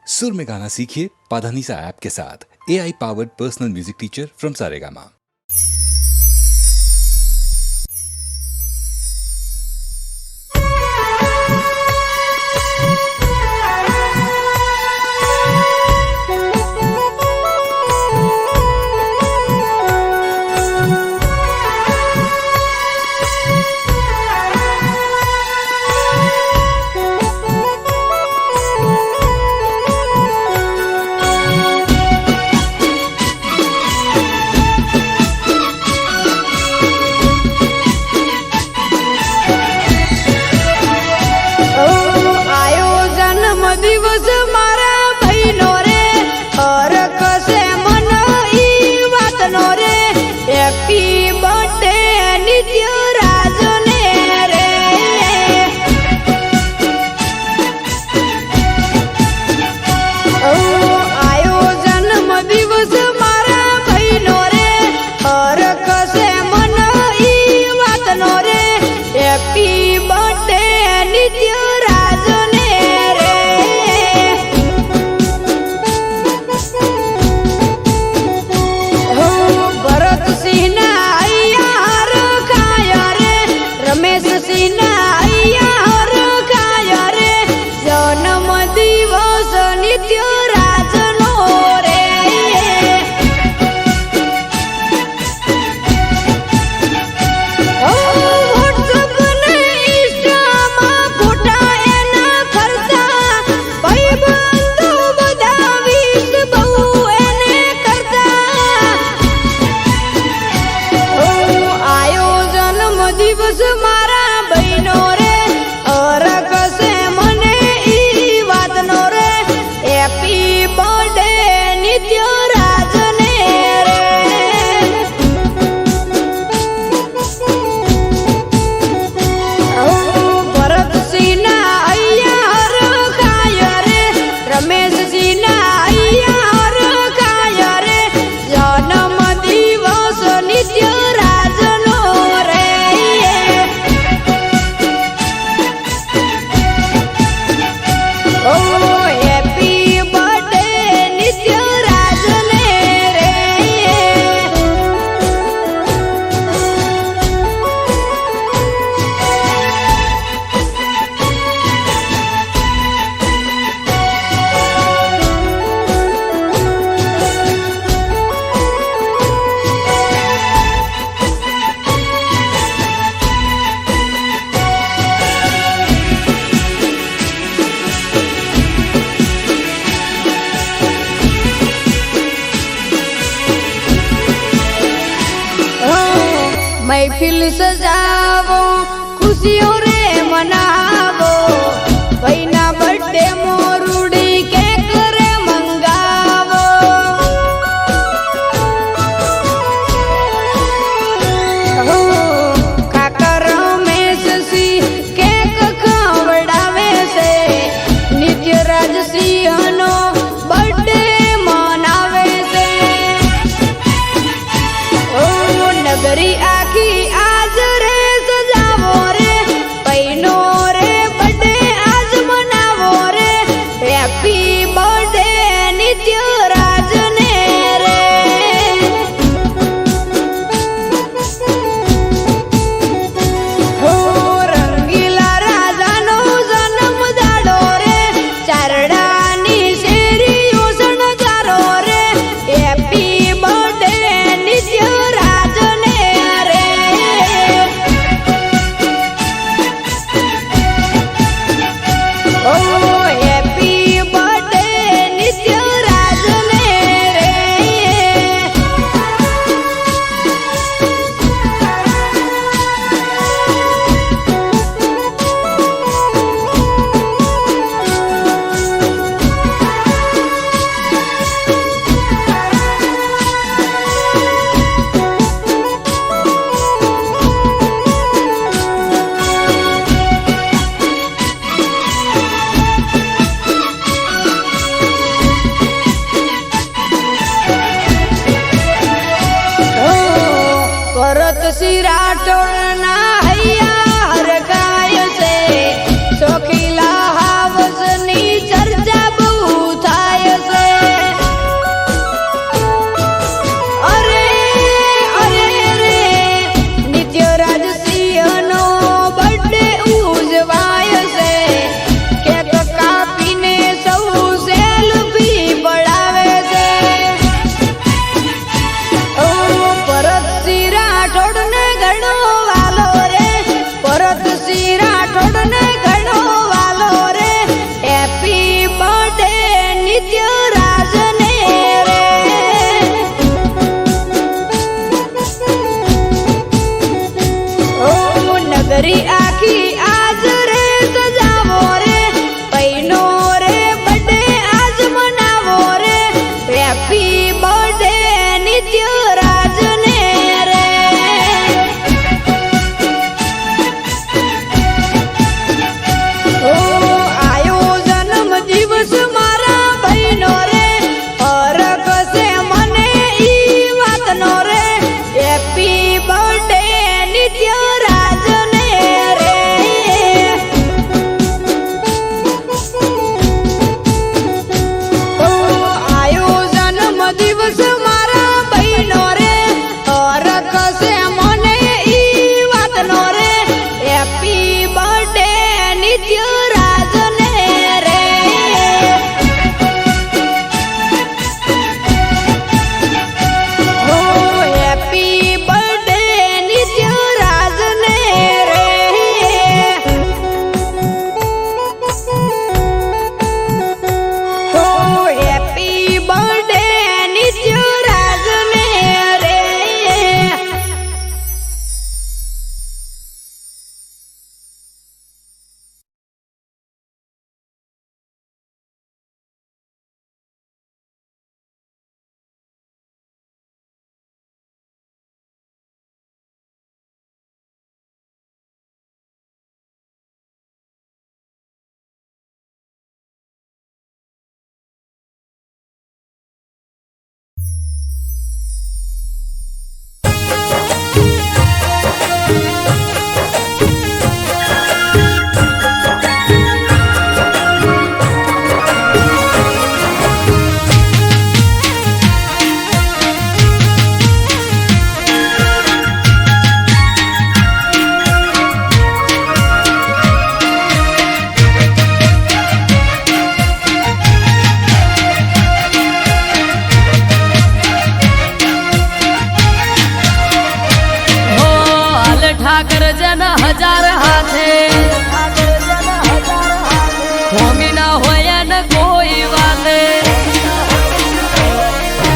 सुर में गाना सीखिए पाधानीसा ऐप के साथ। AI powered personal music teacher from Saregama. महफिल सजावो खुशियों रे मनावो भैना बर्थडे मोरुड़ी केक रे मंगावो काका रमेश सी केक खवड़ावे से नित्य राज सिंह नो बर्थडे मनावे से नगरी आखी आज रे सजावो रे पैनो रे बर्थडे आज मनावो रे हैप्पी बर्थडे नित्य राज ने रे हो रंगीला राजा नो जन्म दाड़ो रे चारडानी ઠાકર જન હજાર હાથે હોમી ના હોય ને કોઈ વાતે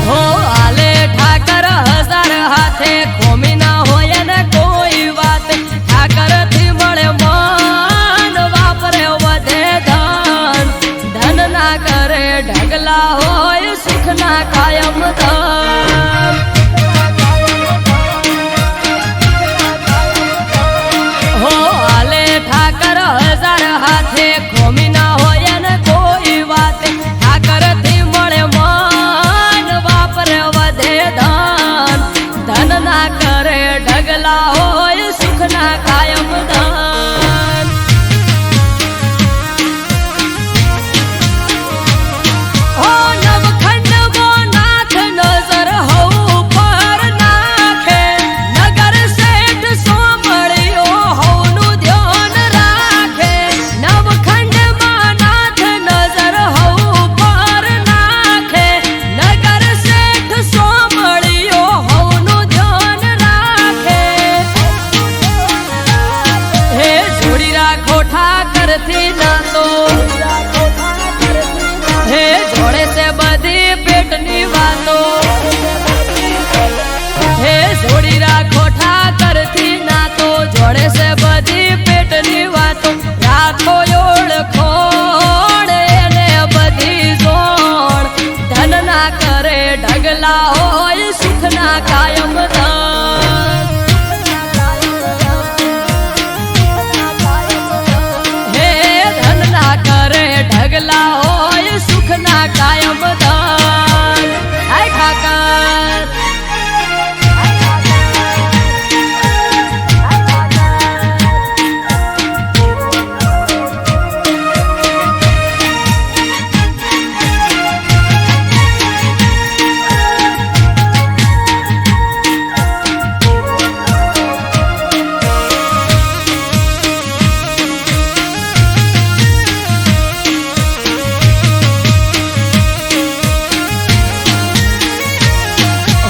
હો આલે ઠાકર હજાર હાથે હોમી ના હોય ને કોઈ વાત ઠાકર થી મળે મન વાપરે વધે ધન ધન ના કરે ઢગલા હોય સુખ ના કાયમ ધન હો આલે ઠાકર હજાર હાથે ખોમી ના હોય ને કોઈ વાત ઠાકર થી મળે મન વાપરે વધે ધન ધન ના કરે ઢગલા હોય સુખ ના કાયમ ધન હો નવખંડ ગો નાથ નજર હઉ પર નાખે નગર શેઠ સોમળિયો હઉનું ધ્યાન રાખે નવખંડ માં નાથ નજર હઉ પર નાખે નગર શેઠ સોમળિયો હઉનું ધ્યાન રાખે હે જોડી રાખો ઠાકર થી ના તો હે જોડે છે બધી પેટની વાતો હે જોડી રાખો ઠાકર થી ના તો જોડે છે બધી પેટની વાતો રાખો ઓળખોણ એને બધી જોણ ધન ના કરે ઢગલા હોય સુખ ના કાયમ ધન હે ધન ના કરે ઢગલા હોય સુખ ના કાયમ ધન હાય ઠાકર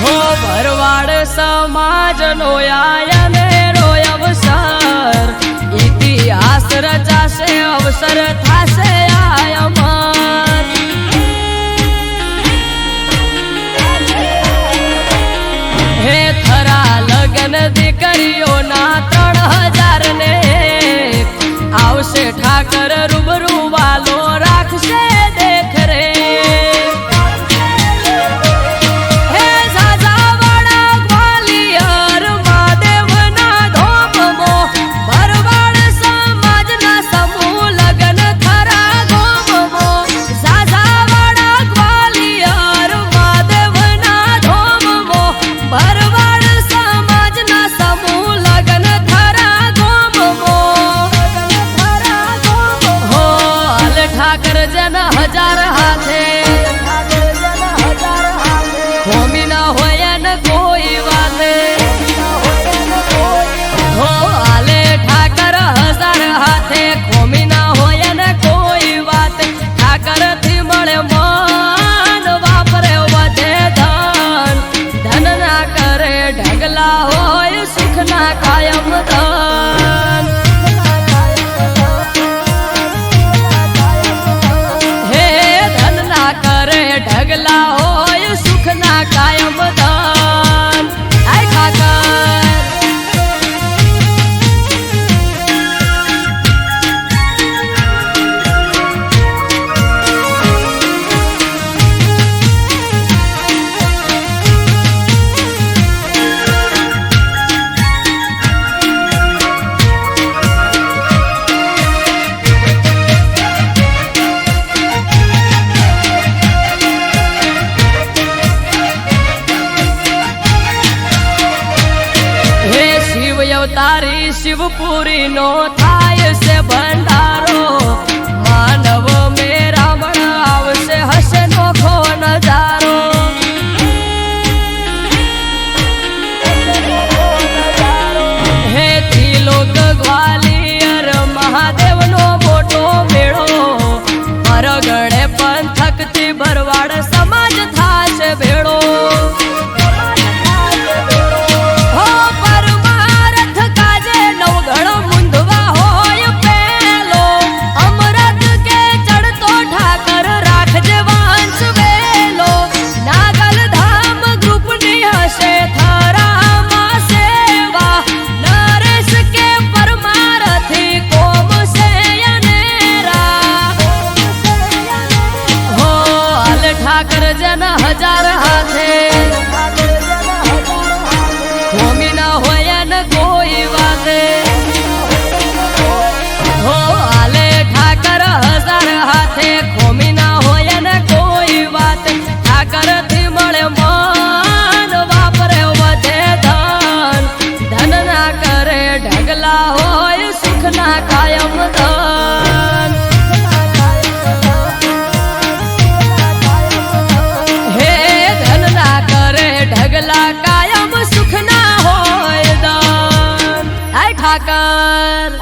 હો ભરવાડ સમાજ નો આયને નો અવસર ઇતિહાસ રચાશે અવસર થાશે આ અમર હે થરા લગન દીકરીઓના 3000 ને આવશે ઠાકર રૂબરૂ વાલો રાખશે દેખ રે હે ઝાઝાવાડા ગ્વાલિયર મહાદેવના ધોમમો ભરવાડ સમાજના સમૂહ લગન થરા ગોમમો ઝાઝાવાડા ગ્વાલિયર મહાદેવના ધોમમો ભરવાડ સમાજના સમૂહ લગન થરા ગોમમો હો આલ ઠાકર જન હજાર હાથે હોમી ના હોય ને કોઈ વાતે હો આલે ઠાકર હજાર હાથે હોમી ના હોય ને કોઈ વાત ઠાકર થી મળે મન વાપરે વધે ધન ધન ના કરે ઢગલા હોય સુખ ના કાયમ ધન હે ધન ના કરે ઢગલા હોય સુખ ના કાયમ ધન હાય ઠાકર હે શિવ અવતારી શિવપુરી નો થાય છે ભંડારો માનવ મેરામણ આવશે હશે નોખો નજારો હે ત્રિલોક ગ્વાલિયર મહાદેવ નો મોટો મેળો પરગણે પંથક થી ભરવાડ સમાજ થાશે ભેળો હો પરમારથ કાજે ઠાકર જન હજાર હાથે ખોમી ના હોય ને કોઈ વાતે હો હાલે ઠાકર હજાર હાથે ખોમી ના હોય ને કોઈ વાત ઠાકર થી મળે મન વાપરે વધે ધન ધન ના કરે ઢગલા હોય સુખ ના કાયમ ધન હે ધન ના કરે ઢગલા કાયમ સુખ ના હોય ધન હાય ઠાકર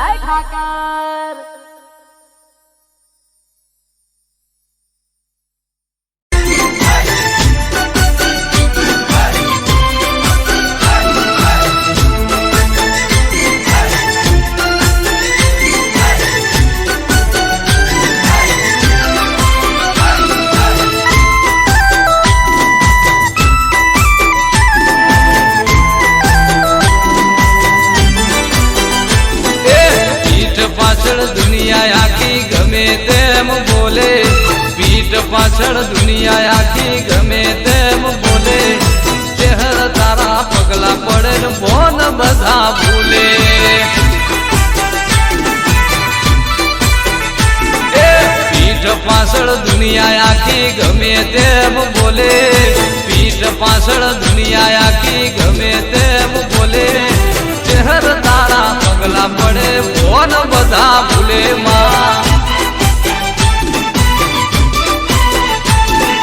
દુનિયા આખી ગમે તેમ બોલે પીઠ પાછળ દુનિયા આખી ગમે તેમ બોલે ચહેર તારા પગલા પડે ને બોન બધા ભૂલે પીઠ પાછળ દુનિયા આખી ગમે તેમ બોલે પીઠ પાછળ દુનિયા આખી ગમે તેમ બોલે ચહેર તારા પગલા પડે બોન બધા ભૂલે માં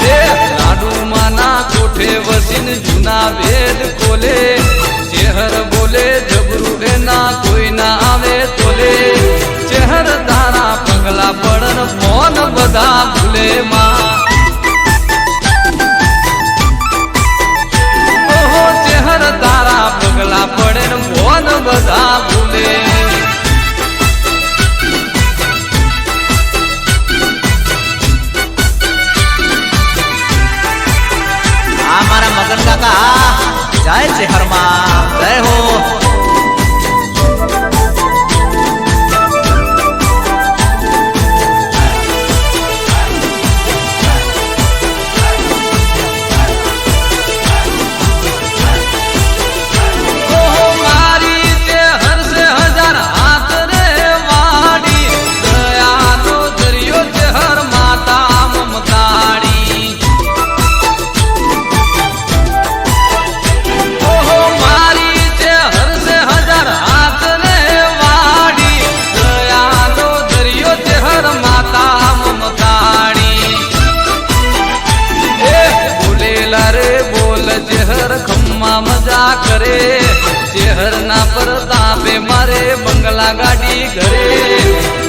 લાડુ માના કોઠે વસીને જૂના વેદ ખોલે ચહેર બોલે જબરું એના કોઈ ના આવે તોલે ચહેર તારા પગલા પડન બોન બધા ભૂલે માં ચહેર તારા પગલા પડે ને બોન બધા ભૂલે આ મારા મગન કાકા જય ચહેરમાં જય હો કરે ચહેર ના પરતાપે મારે બંગલા ગાડી ઘરે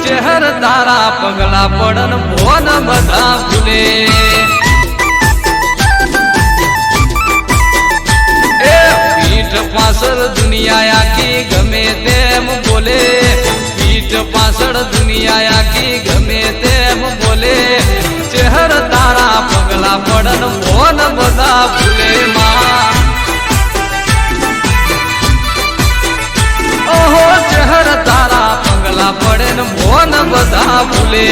ચહેર તારા પગલા પડન ભોન બધા ભૂલે પીઠ પાછળ દુનિયા આખી ગમે તેમ બોલે પીઠ પાછળ દુનિયા આખી ગમે તેમ બોલે ચહેર તારા પગલા પડન ભોન બધા ભૂલે માં ઓહો ચહેર તારા પગલા પડે ને ભોન બધા ભૂલે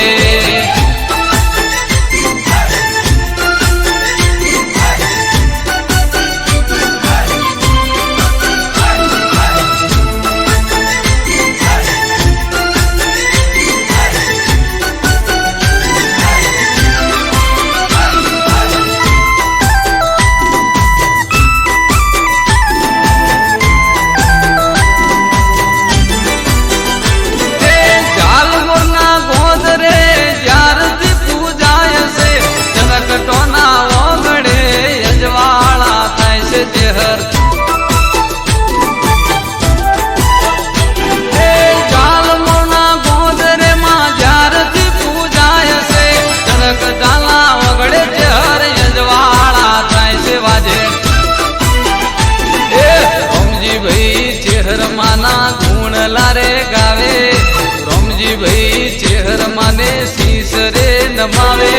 નમાવે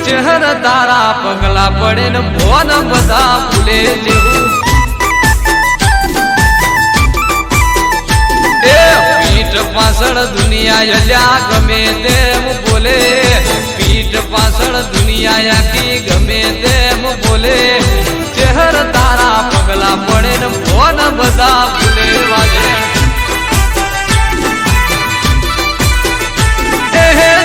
ચહેર તારા પગલા પડે ને ભોન બધા ભૂલે જેવું પીઠ પાછળ દુનિયા અલ્યા ગમે તેમ બોલે પીઠ પાછળ દુનિયા આખી ગમે તેમ બોલે ચહેર તારા પગલા પડે ને ફોન બધા ભૂલે વાગે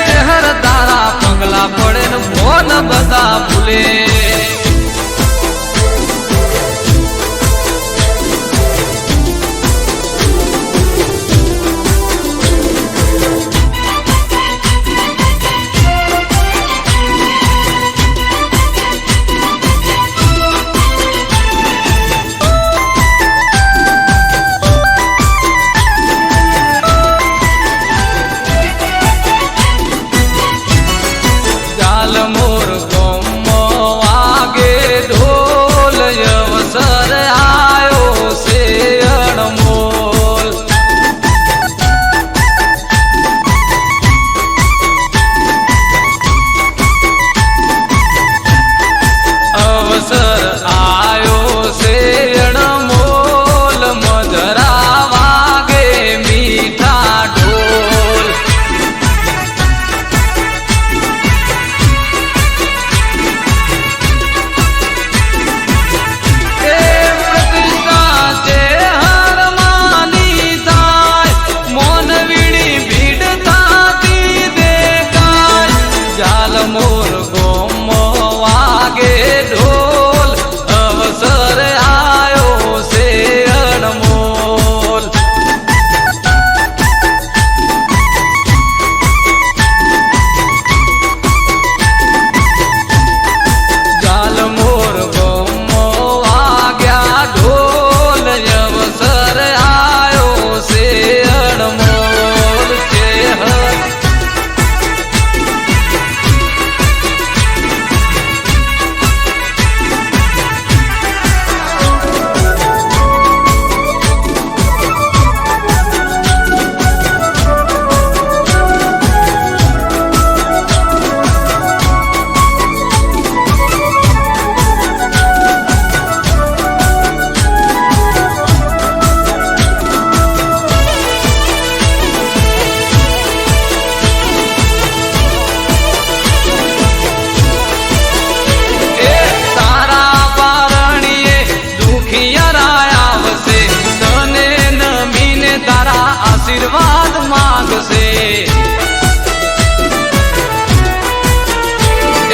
ચહેર તારા પગલા પડે ને ફોન બધા ભૂલે મોર ગોમો વાગે ઢોલ અવસર આયો છે અણમોલ અવસર આયો છે અણમોલ મધરા વાગે મીઠા ઢોલ મોર ગોમો વાગે ઢોલ અવસર આયો છે અણમોલ જાલ મોર ગોમો વાગ્યા ઢોલ અવસર આયો છે અણમોલ ચેહર આશીર્વાદ માંગશે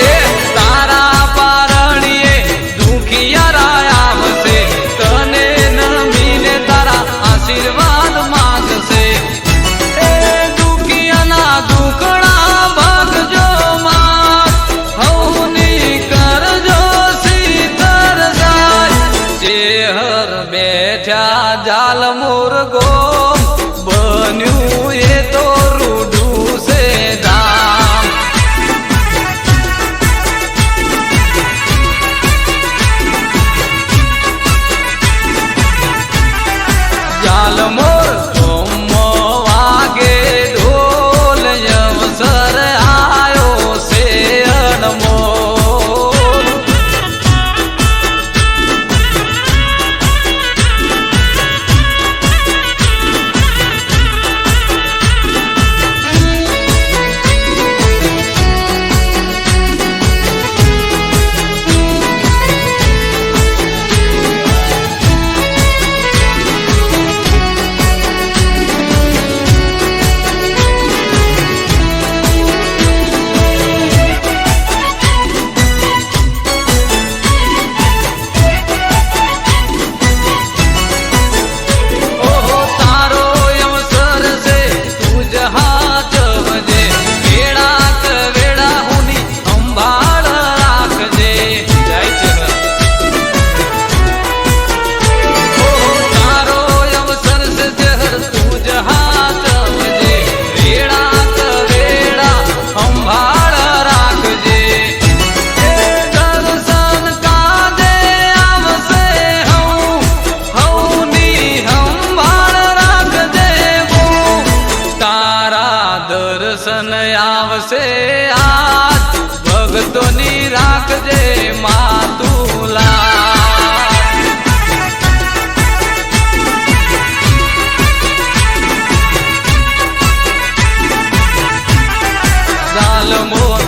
એ તારા પારણીએ દુખિયારા આવશે તને નમીને તારા આશીર્વાદ માંગશે એ દુખિયાના દુખડા ભાગજો માં હવની કરજો સીતર જાય ચેહર બેઠા જાલ મોર ગો બન્યું એ તો રૂડું છે ધામ જાલ મોર ગોમો વાગે ઢોલ અવસર આયો છે અણમોલ આવશે આજ ભક્તોની રાખજે માતુલા જાલ મોર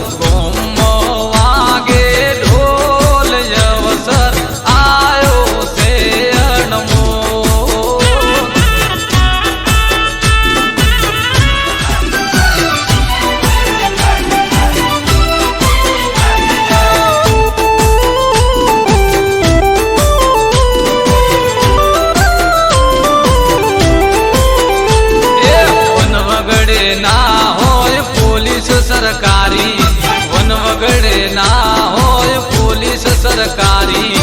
સરકારી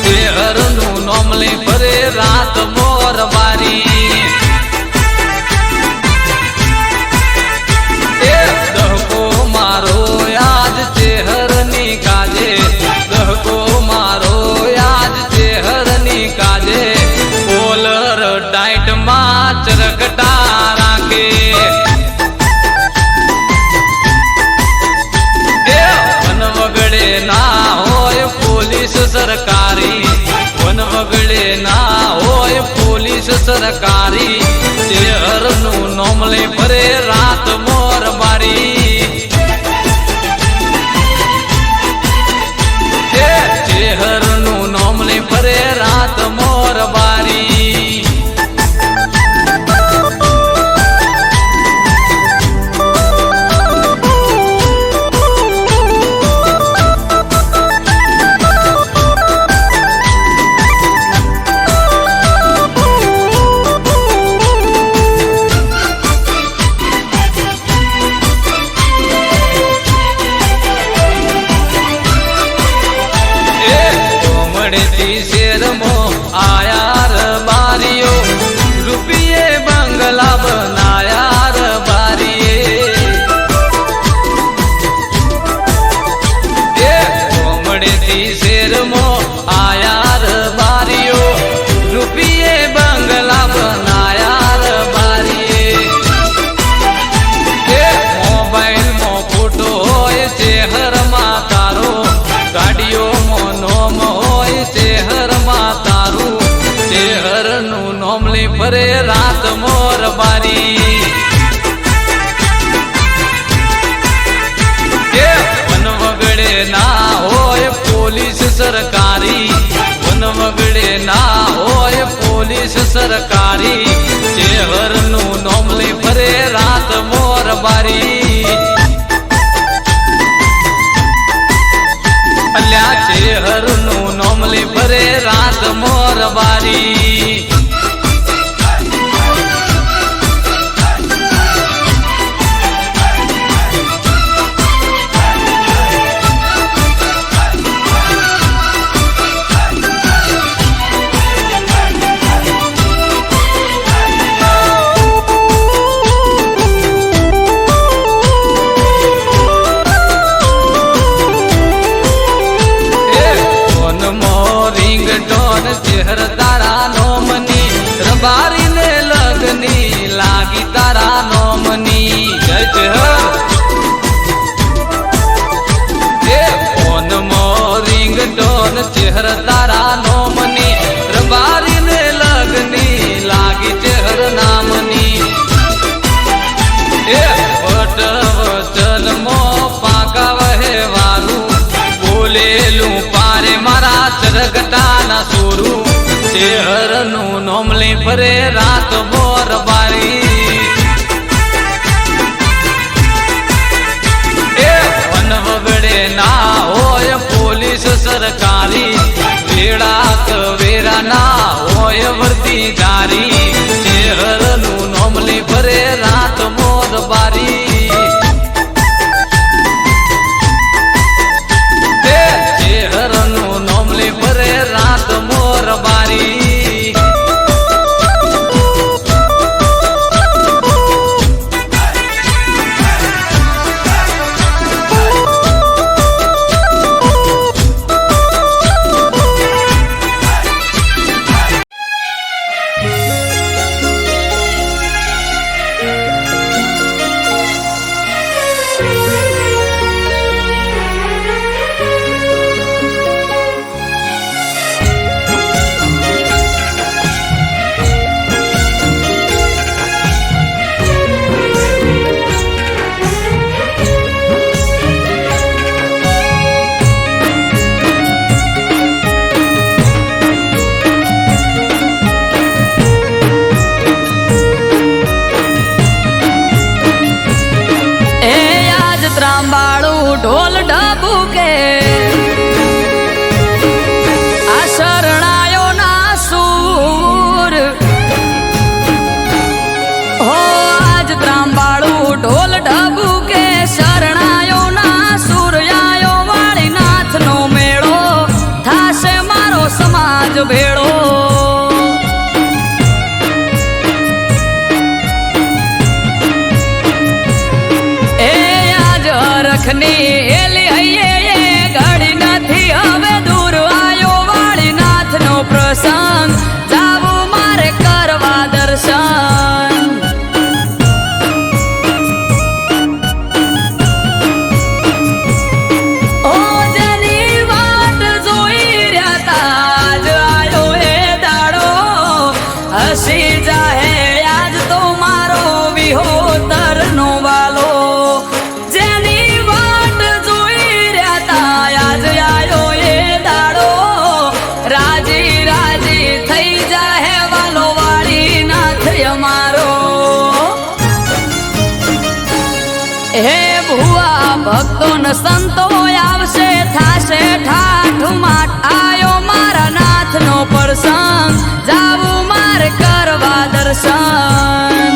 શહેરનું નોમ લઈ ફરે રાત મોર બારી એ દહકો મારો આજ શહેરની કાજે દહકો મારો આજ શહેરની કાજે બોલર ટાઈટમાં ચરકટા રાખે વગડે ના હોય પોલીસ સરકારી વન વગડે ના હોય પોલીસ સરકારી શહેરનું નોમ લઈ ફરે રાત મોર બારી શહેરનું નોમ લઈ ફરે રાત મોર બારી શેરમો આયાર બારીઓ રૂપિયે બંગલા બનાયાર બારીએ કોમડેથી શેરમો આયાર બારીઓ રૂપિયે બંગલા બનાયાર બારીએ મોબાઈલમાં ફોટો હોય શહેરમાં તારો ગાડીઓમાં નોમ હોય શહેરમાં તારું શહેરનું નોમ લઈ ફરે રાત મોર બારી વન વગડે ના હોય પોલીસ સરકારી વન વગડે ના હોય પોલીસ સરકારી શહેરનું નોમ લઈ ફરે રાત મોર બારી અલ્યા શહેરનું નોમ લઈ ફરે રાત મોર બારી રિંગટોન ચહેર તારા નોમની રબારીને લગની લાગી તારા નોમની જય ચહેર ફોનમો રિંગટોન ચહેર તારા નોમની રબારીને લગની લાગી ચહેર નામની વટ વચનમો પાકા વહેવાનું બોલેલું પારે મારા ચરગટાના સોરું શહેરનું નોમ લઈ ફરે રાત મોર બારી વન વગડે ના હોય પોલીસ સરકારી વેળા વેરા ના હોય વર્દી જારી શહેરનું નોમ લઈ ફરે રાત મોર બારી શહેરનું નોમ લઈ ફરે રાત મોર બારી ન સંતો આવશે થાશે ઠાઠ માઠ આયો મારા નાથનો પ્રસંગ જાવું મારે કરવા દર્શન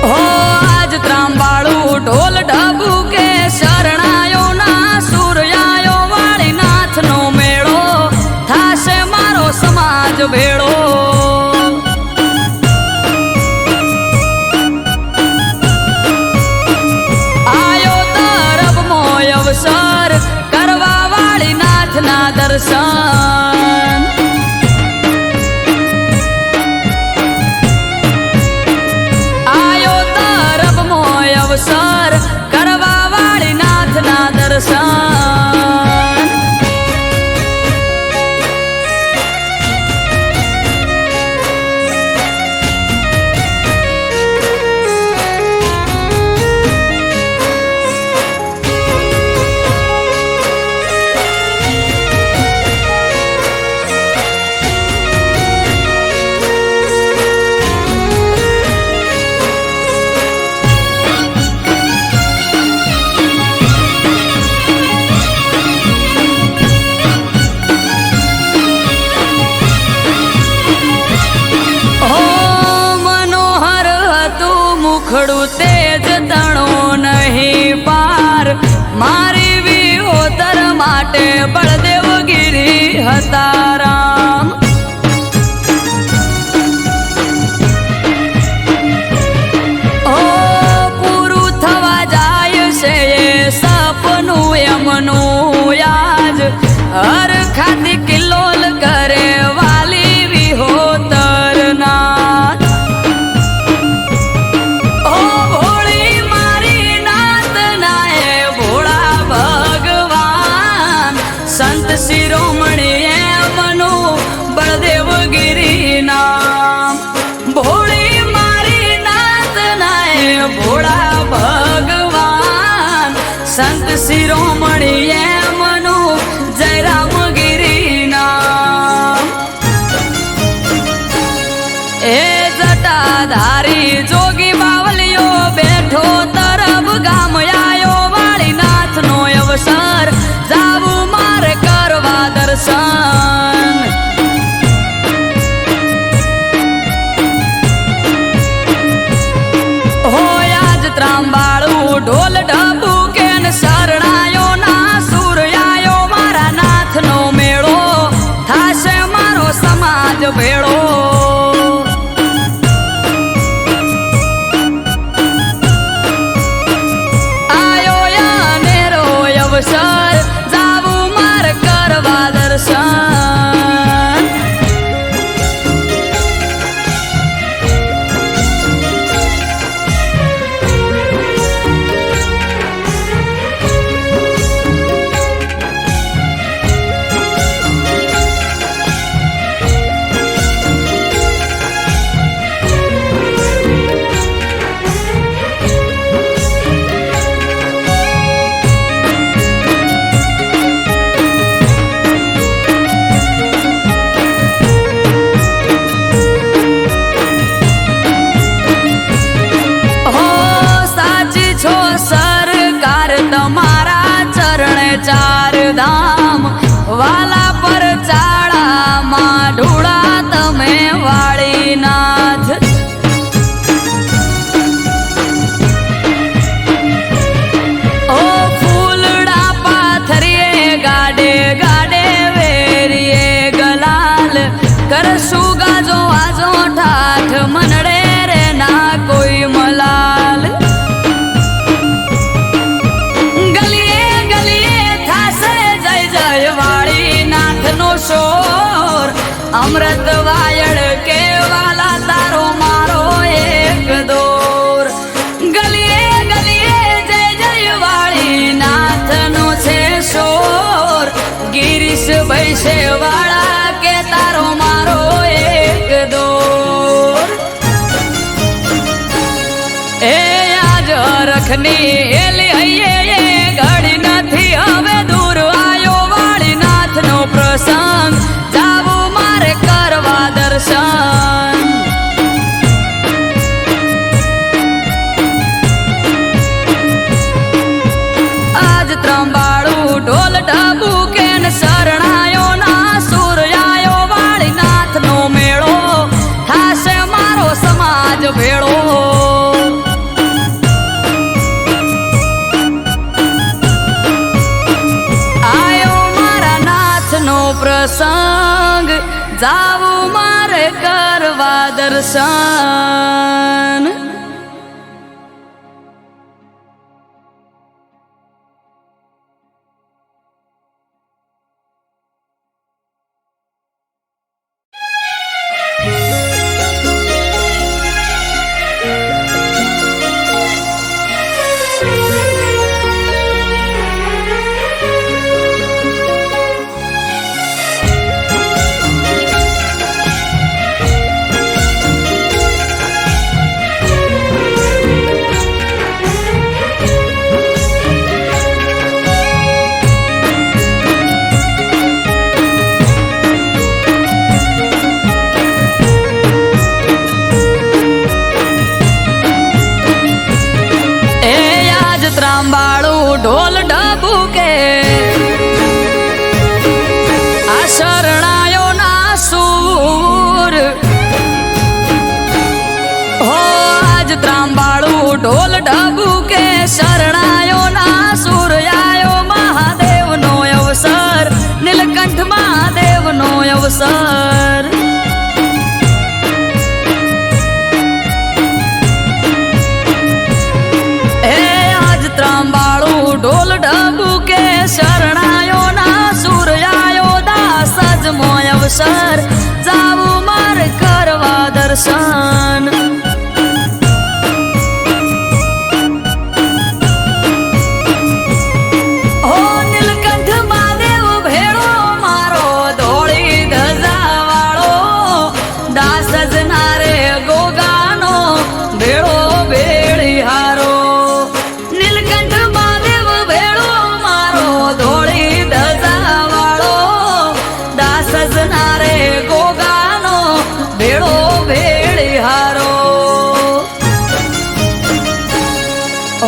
હો આજ ત્રાંબાળું ઢોલ ઢબુ કે શરણાયો ના સૂર્યાયો વાળી નાથનો મેળો થાશે મારો સમાજ ભેળો અવસર કરવા વાળી નાથના દર્શન આયો તરફમો અવસર કરવા વાળી નાથના દર્શન મુખડું તેજ તણો નહીં પાર મારી વિહોતર માટે બળદેવગીરી હતા રામ ઓ પૂરું થવા જાય છે એ સપનું એમનું યાદ હર ખાતી કિલ્લોલ કરે વાલી વિહોતર નાથ સંત શિરોમણી એમનું બળદેવગીરી નામ ભોળી મારી નાત નાય ભોળા ભગવાન સંત શિરોમણી એમનું જયરામગીરી નામ એ જટાધારી જોગી બાવલીઓ બેઠો તરફ ગામ આયો વાળી નાથનો અવસર જાવું મારે કરવા દર્શન હોય આજ ત્રાંબાળું ઢોલ ઢબુ કે શરણાયો ના સૂર્યાયો મારા નાથનો મેળો થાશે મારો સમાજ ભેળો આયો યાનેરો અવસર જાવું મારે કરવા દર્શન તમારા ચરણે ચાર ધામ વાલા પર ચાળામાં ઢોળા તમે વાળીનાથ ઓ ફૂલડા પાથરીએ ગાડે ગાડે વેરીએ ગલાલ કરશું ગાજો આજો ઠાઠ મનડે રે ના કોઈ મલાલ અમૃત વાયડ કે વાલા તારો મારો એક દોર ગલીએ ગલીએ જય જય વાળી નાથનો છે શોર ગિરીશ ભૈસે વાળા કે તારો મારો એક દોર એ આજ રખની એલી હૈયે ઘડી નથી હવે દૂર આયો વાળી નાથનો પ્રસંગ જાવું મારે કરવા દર્શન પ્રસંગ જાવું મારે કરવા દર્શન. ત્રાંબાળું ઢોલ ઢબુકે આ શરણાયો ના સૂર હો આજ ત્રાંબાળું ઢોલ ઢબુકે શરણાયો ના સૂર આયો મહાદેવનો અવસર નીલકંઠ મહાદેવનો અવસર. ઢોલ ઢબુકે શરણાયો ના સૂર્યાયો દાસ અજમો અવસર જાવું મારે કરવા દર્શન. હો નીલકંઠ મહાદેવ ભેળો મારો ધોળી ધજા વાળો દાસ અજના રે ગોગાનો ભેળો ભેળી હારો.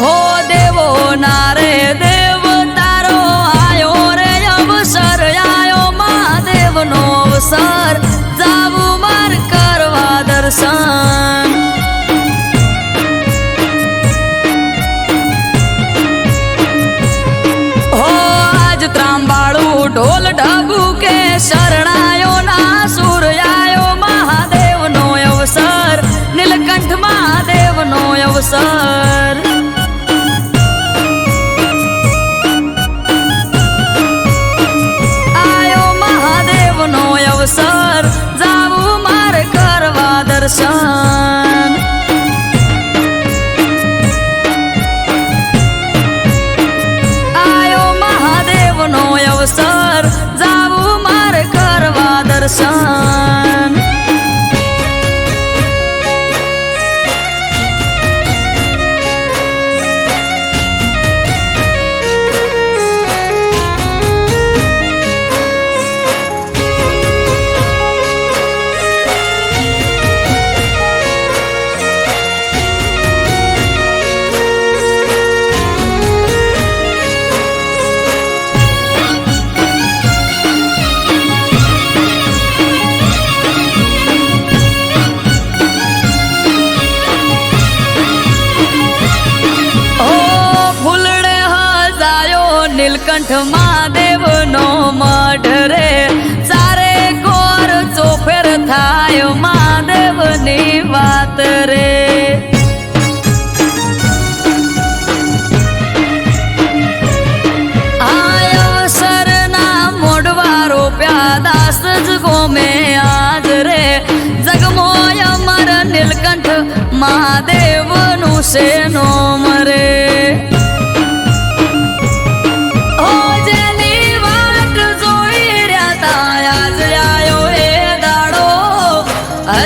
હો દેવો નારે દેવ તારો આયો રે અવસર આયો મહાદેવનો અવસર જાવું માર કરવા દર્શન. હો આજ ત્રાંબાળું ઢોલ ઢબુકે શરણાયો ના સૂર આયો મહાદેવનો અવસર નીલકંઠ મહાદેવનો અવસર. અવસર જાવું મારે કરવા દર્શન. આયો મહાદેવનો અવસર જાવું મારે કરવા દર્શન. નીલકંઠ મહાદેવનો મઢ રે ચારે કોર ચોફેર થાય મહાદેવની વાત રે. આયો સરના મોઢવા રોપ્યા દાસ જ ગોમે આજ રે જગમોય અમર નીલકંઠ મહાદેવનું છે નોમ રે.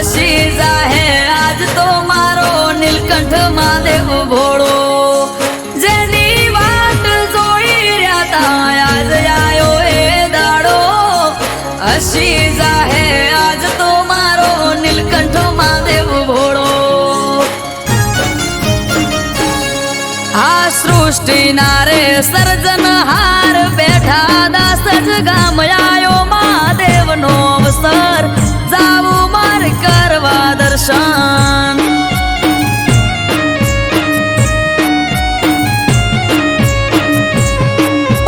હસી જાહે આજ તો મારો નીલકંઠ મહાદેવ ભોળો જેની વાત જોઈ રહ્યા તા આજ આયો એ દાડો. હસી જાહે આજ તો મારો નીલકંઠ મહાદેવ ભોળો. આ સૃષ્ટિના રે સર્જનહાર બેઠા દાસ જ ગામ આયો મહાદેવનો અવસર જાવું મારે કરવા દર્શન.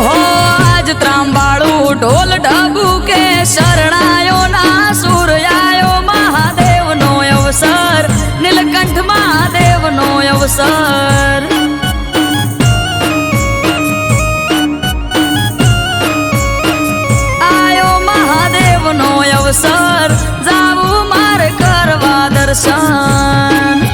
હો આજ ત્રાંબાળું ઢોલ ઢબુ કે શરણાયો ના સૂર્યાયો મહાદેવનો અવસર નીલકંઠ મહાદેવનો અવસર આયો મહાદેવનો અવસર જાવું મારે કરવા દર્શન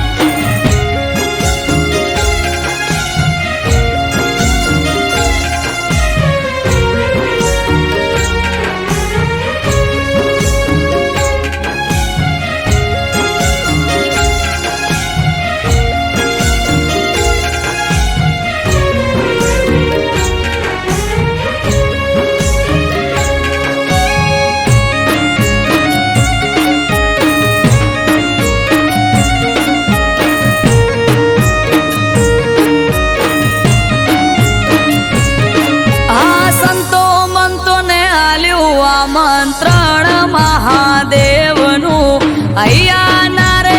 આમંત્રણ મહાદેવનું અહીંયા ના રે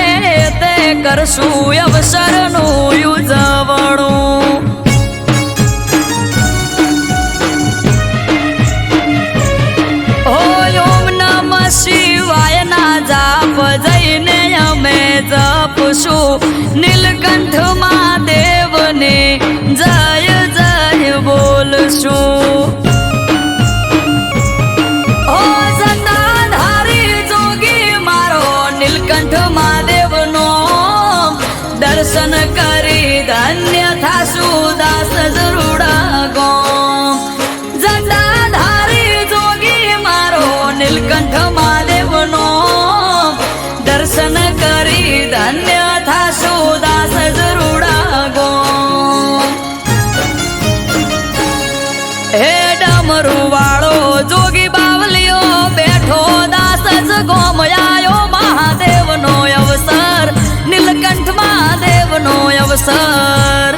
તે કરશું અવસરનું ઉજવણું ઓમ નમઃ શિવાય ના જાપ જઈને અમે જપશું નીલકંઠ મહાદેવને જય જય બોલશું દર્શન કરી ધન્ય થાશું દાસ જરૂડા ગોમ જટાધારી જોગી મારો નીલકંઠ મહાદેવનો દર્શન કરી ધન્ય થાશું દાસ જરૂડા ગોમ હે ડમરુ વાળો જોગી બાવલિયો બેઠો દાસ જ ગોમયાયો મહાદેવનો અવસર નીલકંઠ મહાદેવનો અવસર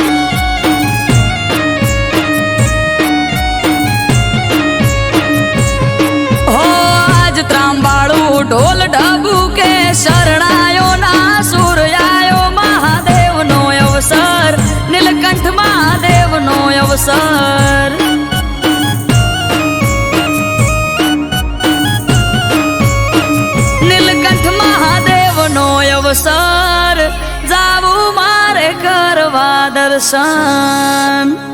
હો આજ ત્રાંબાળું ઢોલ ઢબુ કે શરણાયો ના સૂર્યાયો મહાદેવનો અવસર નીલકંઠ મહાદેવનો અવસર નીલકંઠ મહાદેવનો અવસર જાવું મારે કરવા દર્શન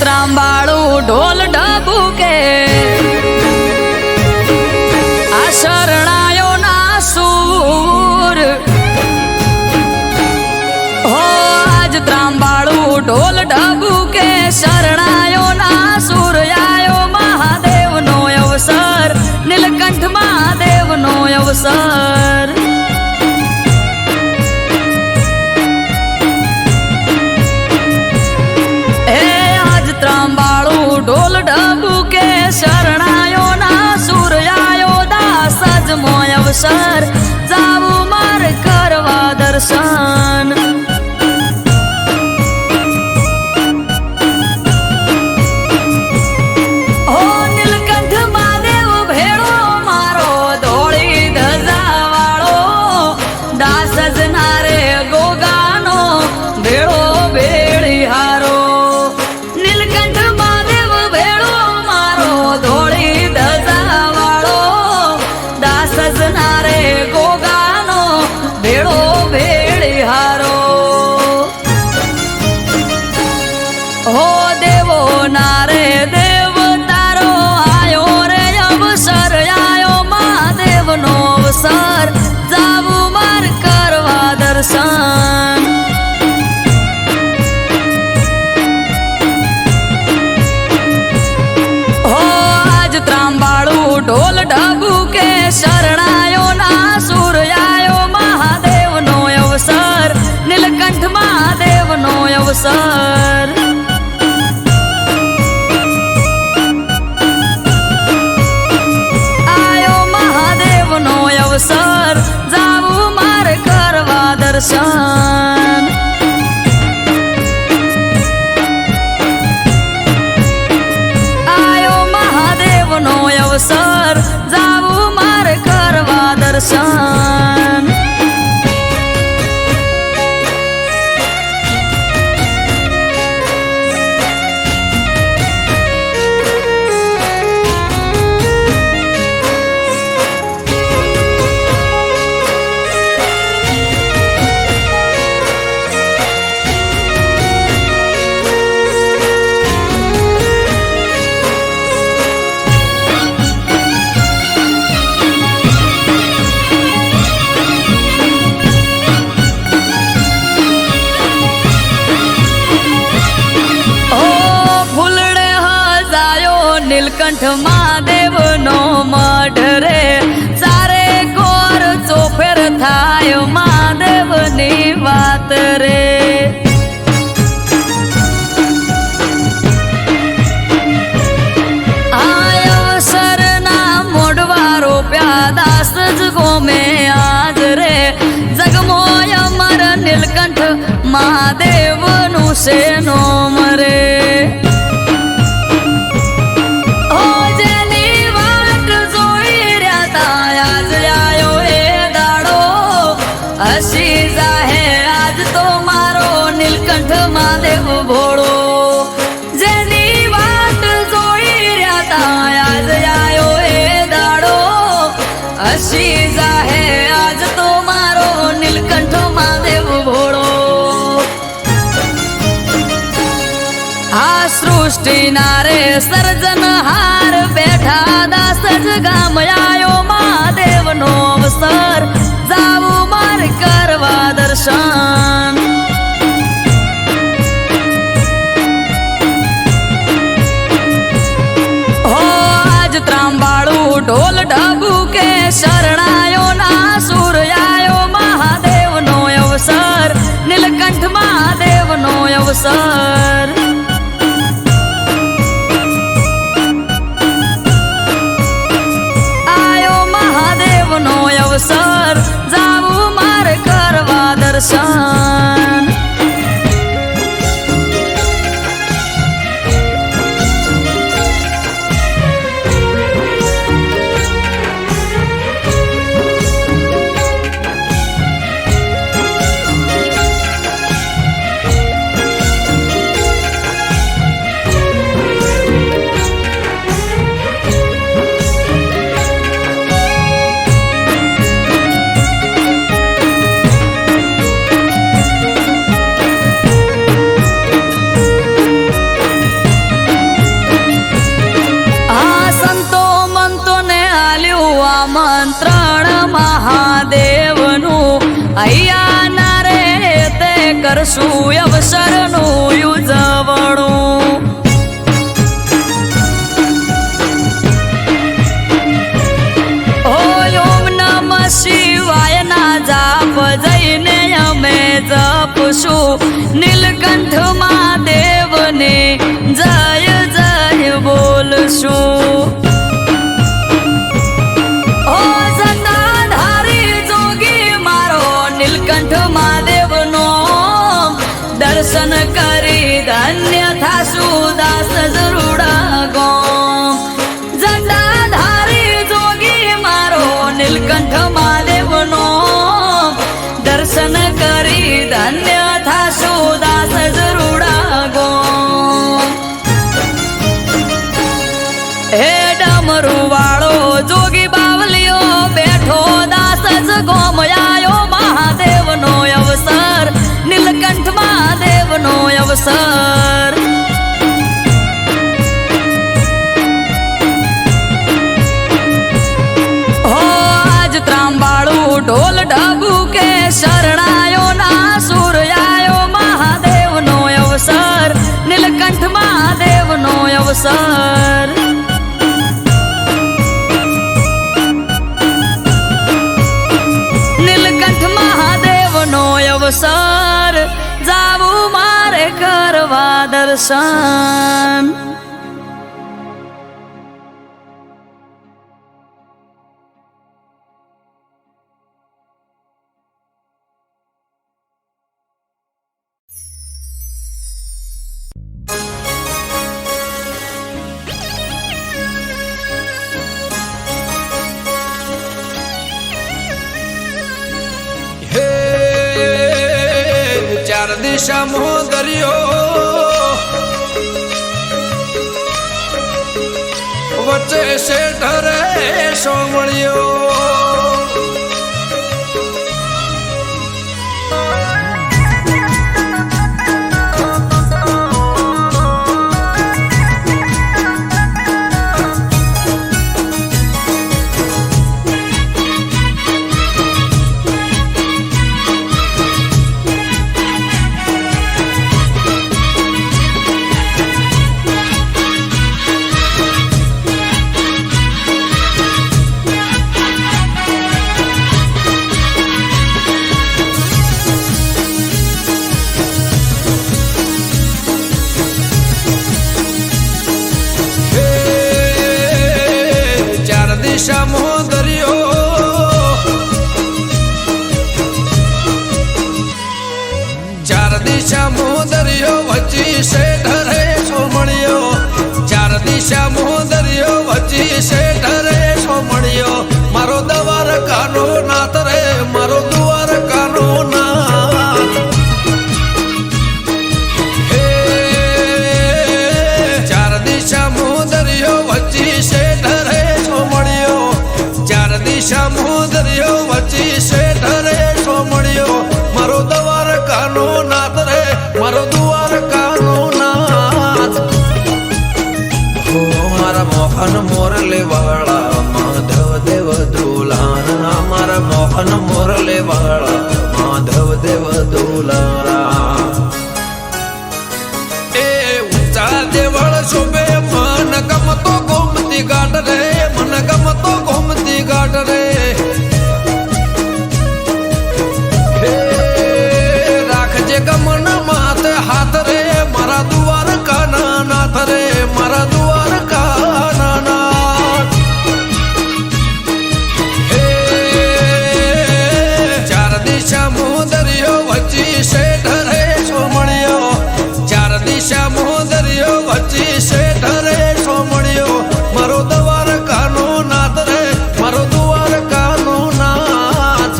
ત્રાંબાળું ઢોલ ઢબુ કે આ શરણાયો ના સૂર હો આજ ત્રાંબાળું ઢોલ ઢબુ કે શરણાયો ના સૂર્યાયો મહાદેવનો અવસર નીલકંઠ મહાદેવનો અવસર ઢોલ ઢબુ કે શરણાયો ના સૂર્યાયો દાસ જ મોય અવસર જાવું મારે કરવા દર્શન હો નીલકંઠ મહાદેવ ભેળો મારો ધોળી ધજા વાળો દાસ જ નારે ગોગાનો ભેળો ભેળી હારો ધોળી ધજા વાળો દાસ જ નારે ગો શરણાયો ના સૂર્યાયો મહાદેવનો અવસર નીલકંઠ મહાદેવનો અવસર આયો મહાદેવનો અવસર જાવું મારે કરવા દર્શન અવસર જાવું મારે કરવા દર્શન નીલકંઠ મહાદેવનો મઢ રે સારે કોર ચોફેર થાય મહાદેવની વાત રે આયો સરના મોઢવા રોપ્યા દાસ જ ગોમે આજ રે જગમોય અમર નીલકંઠ મહાદેવનું છે નોમ રે હસી જાહે આજ તો મારો નીલકંઠ મહાદેવ ભોળો જેની વાત જોઈ રહ્યા તા આજ આયો એ દાડો હસી જાહે આજ તો મારો નીલકંઠ મહાદેવ ભોળો આ સૃષ્ટિ નારે સર્જન હાર બેઠા દાસ જ ગામ આયો મહાદેવનો અવસર જાવું મારે કરવા દર્શન હો આજ ત્રાંબાળું ઢોલ ઢબુ કે શરણાયો ના સૂર્યાયો મહાદેવનો અવસર નીલકંઠ મહાદેવનો અવસર અવસર જાવું મારે કરવા દર્શન આમંત્રણ મહાદેવનું અહીંયા ના રે તે કરશું અવસરનું ઉજવણું ઓમ નમઃ શિવાય ના જાપ જઈને અમે જપશું નીલકંઠ મહાદેવને જય જય બોલશું દર્શન કરી ધન્ય થાશું દાસ જરૂડા ગોમ જટાધારી જોગી મારો નીલકંઠ મહાદેવનો દર્શન કરી ધન્ય થાશું દાસ જરૂડા ગોમ હે ડમરૂ વાળો જોગી બાવલીઓ બેઠો દાસ જ ગોમ આયો મહાદેવનો અવસર નીલકંઠ મહાદેવનો અવસર હો આજ ત્રાંબાળું ઢોલ ઢબુ કે શરણાયો ના સૂર્યાયો મહાદેવનો અવસર નીલકંઠ મહાદેવનો અવસર સર જાવું મારે કરવા દર્શન. ચાર દિશામાં દરિયો વચ્ચે શેઠ રે સોમળિયો. દરિયો વચ્ચી શેઠ રે સોમળિયો. ચાર દિશામાં દરિયો વચ્ચી શેઠ રે સોમળિયો. મારો દવાર કાનો નાથ રે મારો દુવાર કાનો નાથ. હે ચાર દિશામાં દરિયો વચ્ચી શેઠ રે સોમળિયો. ચાર દિશામાં દરિયો વચ્ચી શેઠ રે સોમળિયો. મારો દવાર કાનો નાથ રે મારો દુવાર કાનો નાથ. હો મારા મોહન મોરલે વાળા માધવ દેવ દુલારા. મારા મોહન મોરલે વાળા માધવ દેવ દુલારા. એ ઊંચા દેવળ શોભે મન ગમતો ગોમતી ઘાટ રે. મન ગમતો ગોમતી ઘાટ રે. ગમન માથે હાથ રે મારા દુવાર કાના નાથ રે મારા દુવાર કાના નાથ. હે ચાર દિશામાં દરિયો વચ્ચી શેઠ રે સોમળિયો. ચાર દિશામાં દરિયો વચ્ચી શેઠ રે સોમળિયો. મારો દવાર કાનો નાથ રે મારો દુવાર કાનો નાથ.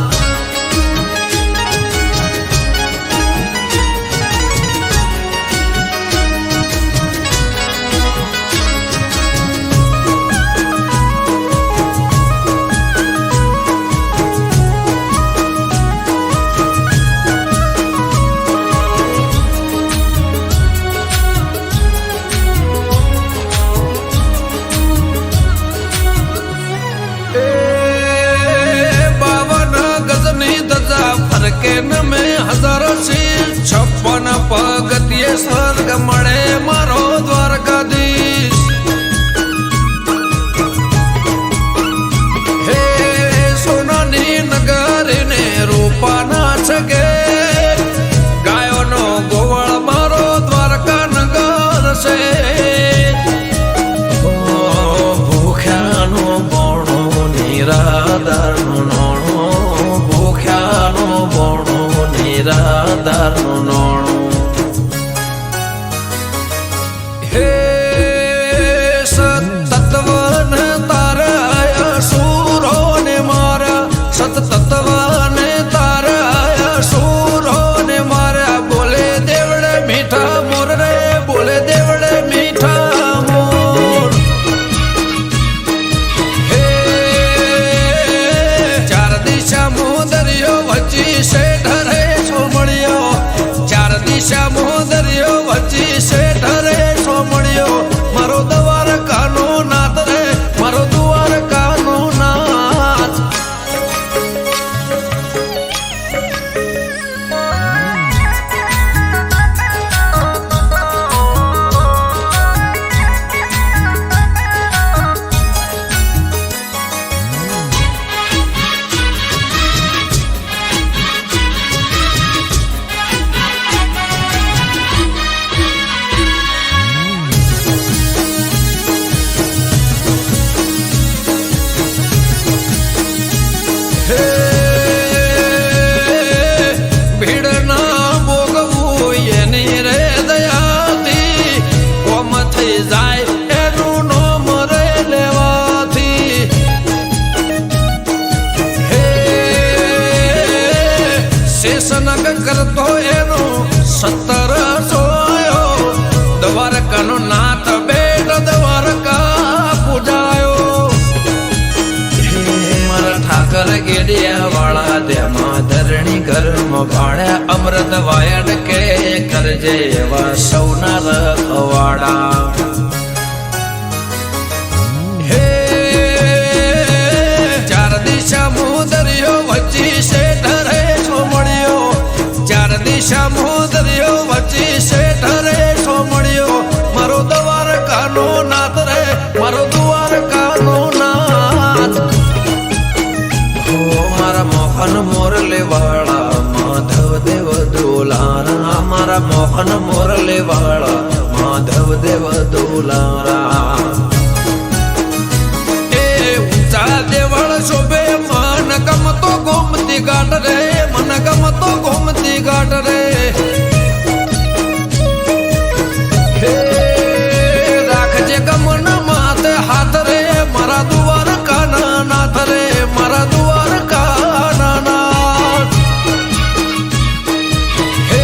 ફરકે ન મેં હજાર શીર 56 પગથિયે સ્વર્ગ મળે મારો દ્વારકાધીશ. હે સોનાની નગરીને રૂપાના છગે ગાયોનો ગોવાળ મારો દ્વારકા નગર છે. ભૂખ્યાનો બોણો નિરાધારનો નોણો. ભૂખ્યાનો બોણો નિરાધારનો નોણો. હે સતત્વને તારા સુરોને મારા. સતત્વને તારા સુરોને મારા. બોલે દેવડે મીઠા મોર રે બોલે દેવડે મીઠા મોર. હે ચાર દિશામાં દરિયો વચ્ચી શેઠ રે સોમળિયો. ચાર ધર્મ ભાણ્યા અમૃત વાયડ કે કરજે એવા સૌના રખવાડા હે ચાર દિશા મોદરિયો વચ્ચી શેઠ રે સોમણિયો ચાર દિશા મોદરિયો વચ્ચી શેઠ રે સોમણિયો મારો દ્વારકાનો નાથ રે મારો દ્વારકાનો નાથ હો મારા મોહન મોરલે વાળા માધવ દેવ દોલારા મારા મોહન મોરલે વાળા માધવ દેવ દોલારા એ ઊંચા દેવળ શોભે મન ગમતો ગોમતી ઘાટ રે મન ગમતો ગોમતી ઘાટ રે હે રાખજે ગમન માથે હાથ રે મારા દ્વારકાના નાથ રે મારા દ્વારકાના નાથ હે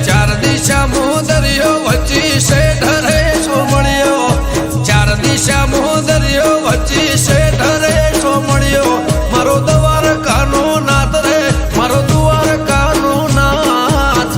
ચાર દિશા મોદરિયો વચ્ચી શેઠ રે સોમણિયો ચાર દિશા મોદરિયો વચ્ચી શેઠ રે સોમણિયો મારો દ્વારકાનો નાથ રે મારો દ્વારકાનો નાથ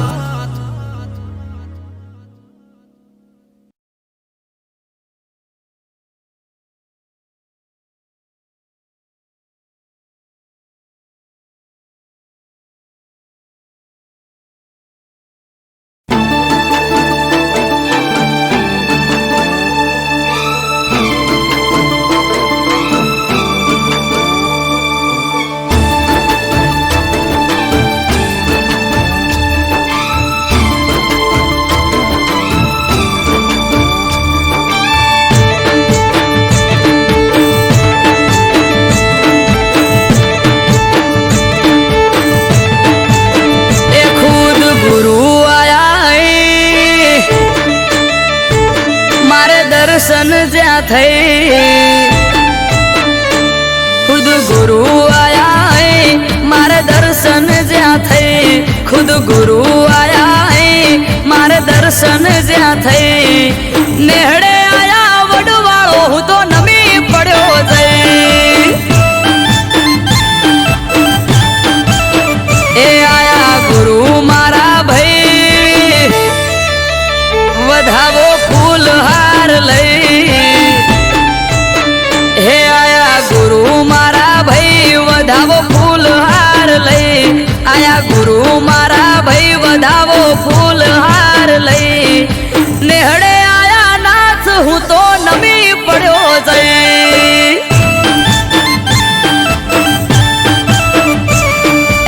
દર્શન જ્યાં થઈ ખુદ ગુરુ આયા મારે દર્શન જ્યાં થઈ ખુદ ગુરુ આયા મારે દર્શન જ્યાં થઈ નેહડે આયા વડવાળો હું તો નમી પડ્યો જઈ એ આયા ગુરુ મારા ભાઈ વધાવો ફૂલ હાર લઈ હે આયા ગુરુ મારા ભાઈ વધાવો ફૂલ હાર લઈ આયા ગુરુ મારા ભાઈ વધાવો ફૂલ હાર લઈ નેહડે આયા નાથ હું તો નમી પડ્યો જઈ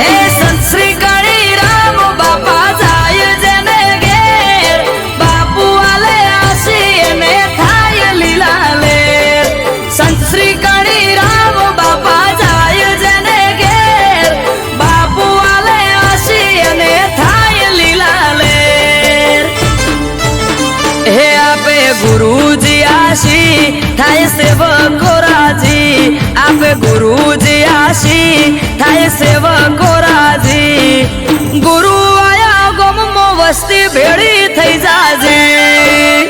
એ સંશ્રી કાળી રામ બાપા જાય જેને ઘેર બાપુ આલે આસી એને થાય લીલા લે સંશ્રી કાળી રામ બાપા જાય જેને ઘેર બાપુ આલે આસી એને થાય લીલા લે હે આપે ગુરુજી આશી થાય સેવકો રાજી આપે ગુરુજી આશી થાય સેવકો રાજી ગુરુ આયા ગમમો વસ્તી ભેળી થઈ જાજી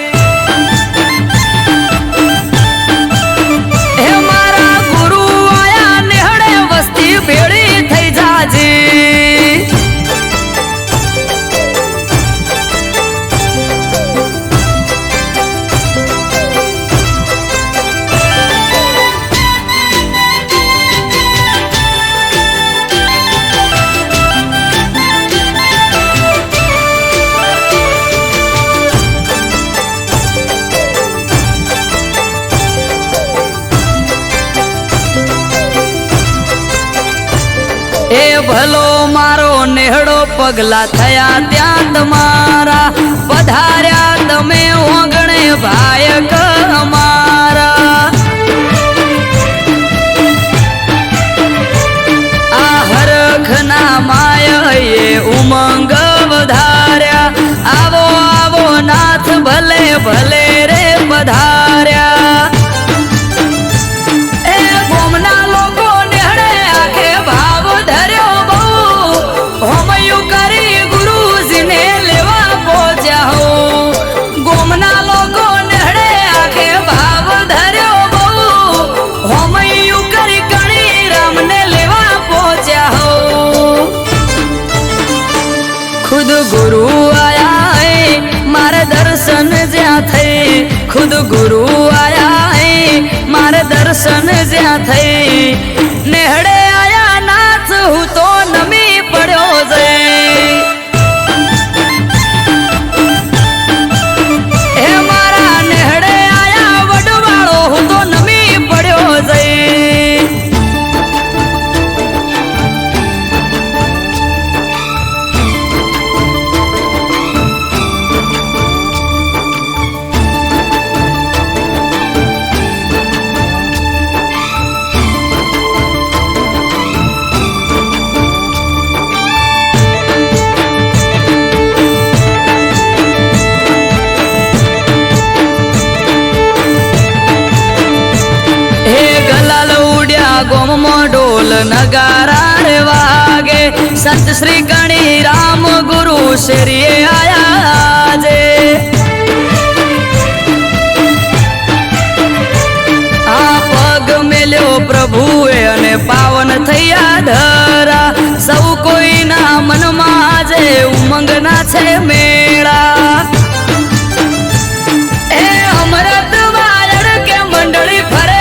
હે મારા ગુરુ આયા નેહડે વસ્તી ભેળી થઈ જાજી એ ભલો મારો નેહડો પગલા થયા ત્યાં તમારા પધાર્યા તમે ઓગણે ભાયક અમારા આ હરખના માય એ ઉમંગ વધાર્યા આવો આવો નાથ ભલે ભલે રે પધાર્યા એ ગોમના લોકો નેહડે આખે ભાવ ધર્યો બહુ હોમયું કરી ગુરુજીને લેવા પહોંચ્યા હો ગોમના લોકો નેહડે खुद गुरु आया है मारे दर्शन ज्या थे खुद गुरु आया है मारे दर्शन ज्या थे नेहड़े आया नाच हूँ तो नमी पड़ो जे हे मारा नेहड़े आया वडवाड़ो हूँ तो नमी पड़ो जे गोमो ढोल नगारा रे वागे संत श्री गणी राम गुरु श्रीए आया जे आ पग मेल्यो प्रभुए अने पावन थया धरा सौ कोई ना मन माजे उमंग ना छे मेळा ए अमृत वायड़ के मंडली फरे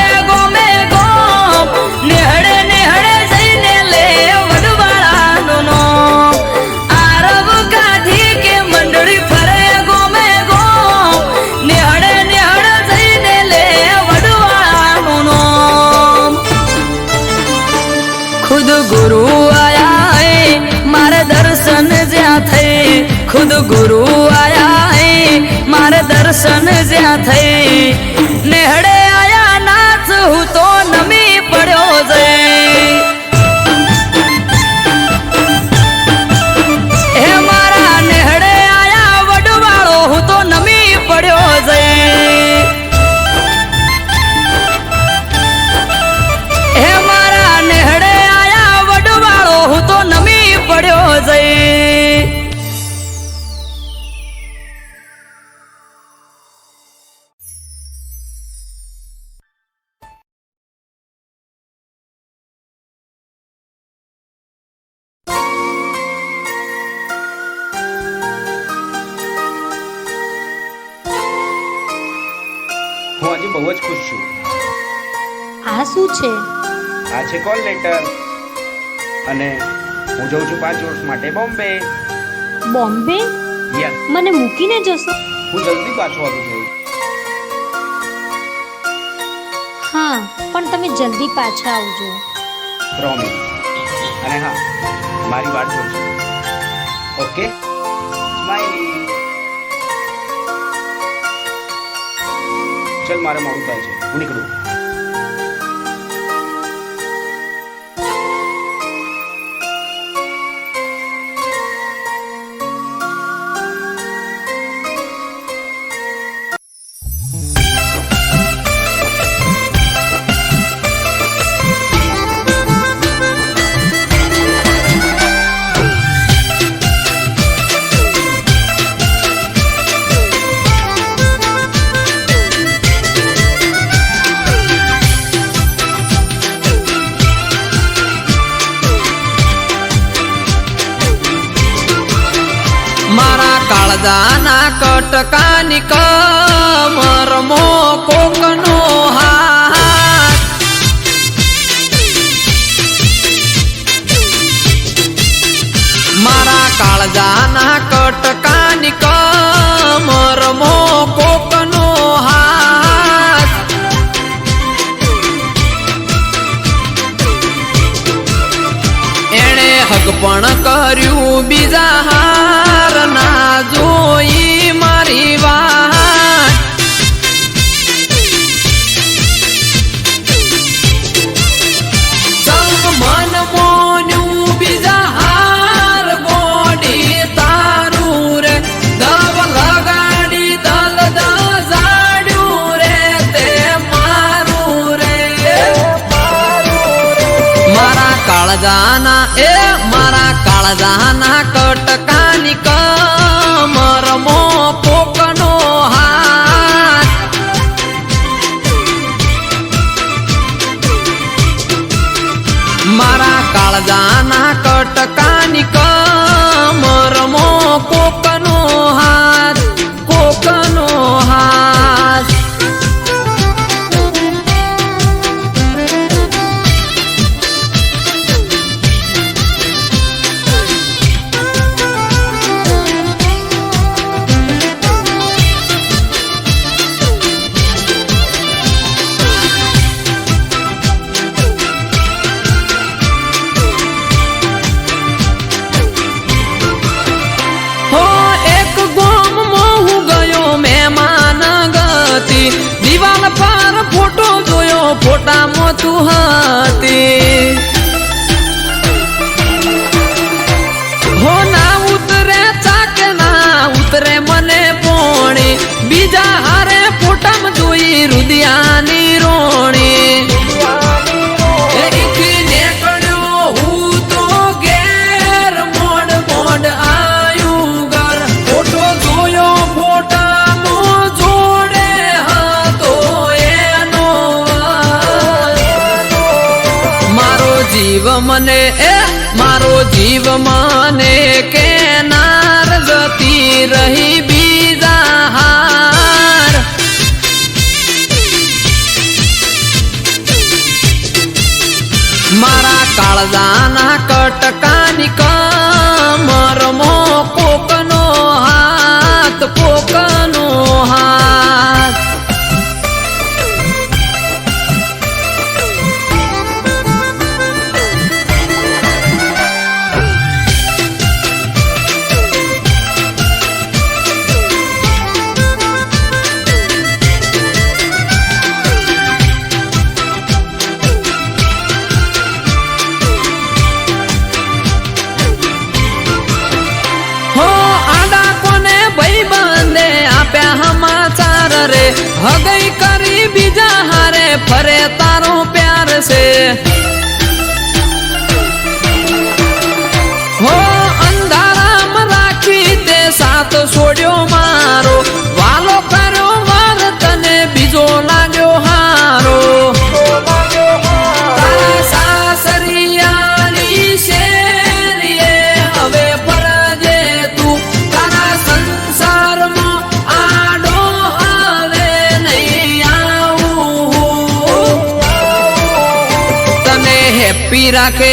खुद गुरु आया है मारे दर्शन ज्या थे खुद गुरु आया है मारे दर्शन ज्या थे नेहड़े आया नाच हूँ तो नमी पड़ो जे हे मारा नेहड़े आया वडवाड़ो हूँ तो नमी पड़ो जे हे मारा नेहड़े હું તો નમી પડ્યો જઈ હું આજે બહુ જ ખુશ છું. આ શું છે? આ છે કોલ લેટર અને હું જઉં છું 5 વર્ષ માટે બોમ્બે. બોમ્બે? યસ, મને મૂકીને જશો? હું જલ્દી પાછો આવી જઈશ. હા, પણ તમે જલ્દી પાછા આવજો. પ્રોમિસ. અને હા, મારી વાત જોજો. Okay, smiley. ચલ, મારે મોડું થાય છે, હું નીકળું. કાળજાના કટકાની કમરમો કોકનો હાથ મારા કાળજાના કટકાની કમરમો કોકનો હાથ એણે હક પણ કર્યું બીજા હાર ના જોઈ મારી વાત મન મોન્યું બીજા હાર ગોડી તારું રે દવ લગાડી દલ દજાડ્યું રે તે મારું રે મારા કાળજાના મારા કાળજાના કટકાની કમરમો કોકનો હાથ મારા કાળજાના કટકાની કમરમો હતી દિવાલ પર ફોટો જોયો ફોટામાં તું હતી હો ના ઉતરે ચાકે ના ઉતરે મને પોણી બીજા હારે ફોટામાં જોઈ રુદિયાની રોણી મારો જીવ મને કેનાર જતી રહી બીજા હાર મારા કાળજાના કટકાની કમરમો કોકનો હાથ હગઈ કરી બીજા હારે ફરે તારો પ્યાર છે હો અંધારામાં રાખી તે સાથ છોડ્યો મારો વાલો કર્યો વાર તને બીજો લાગ્યો હારો તારા સાસરિયાની શેરીએ હવે ફરજે તું તારા સંસારમાં હેપી રાખે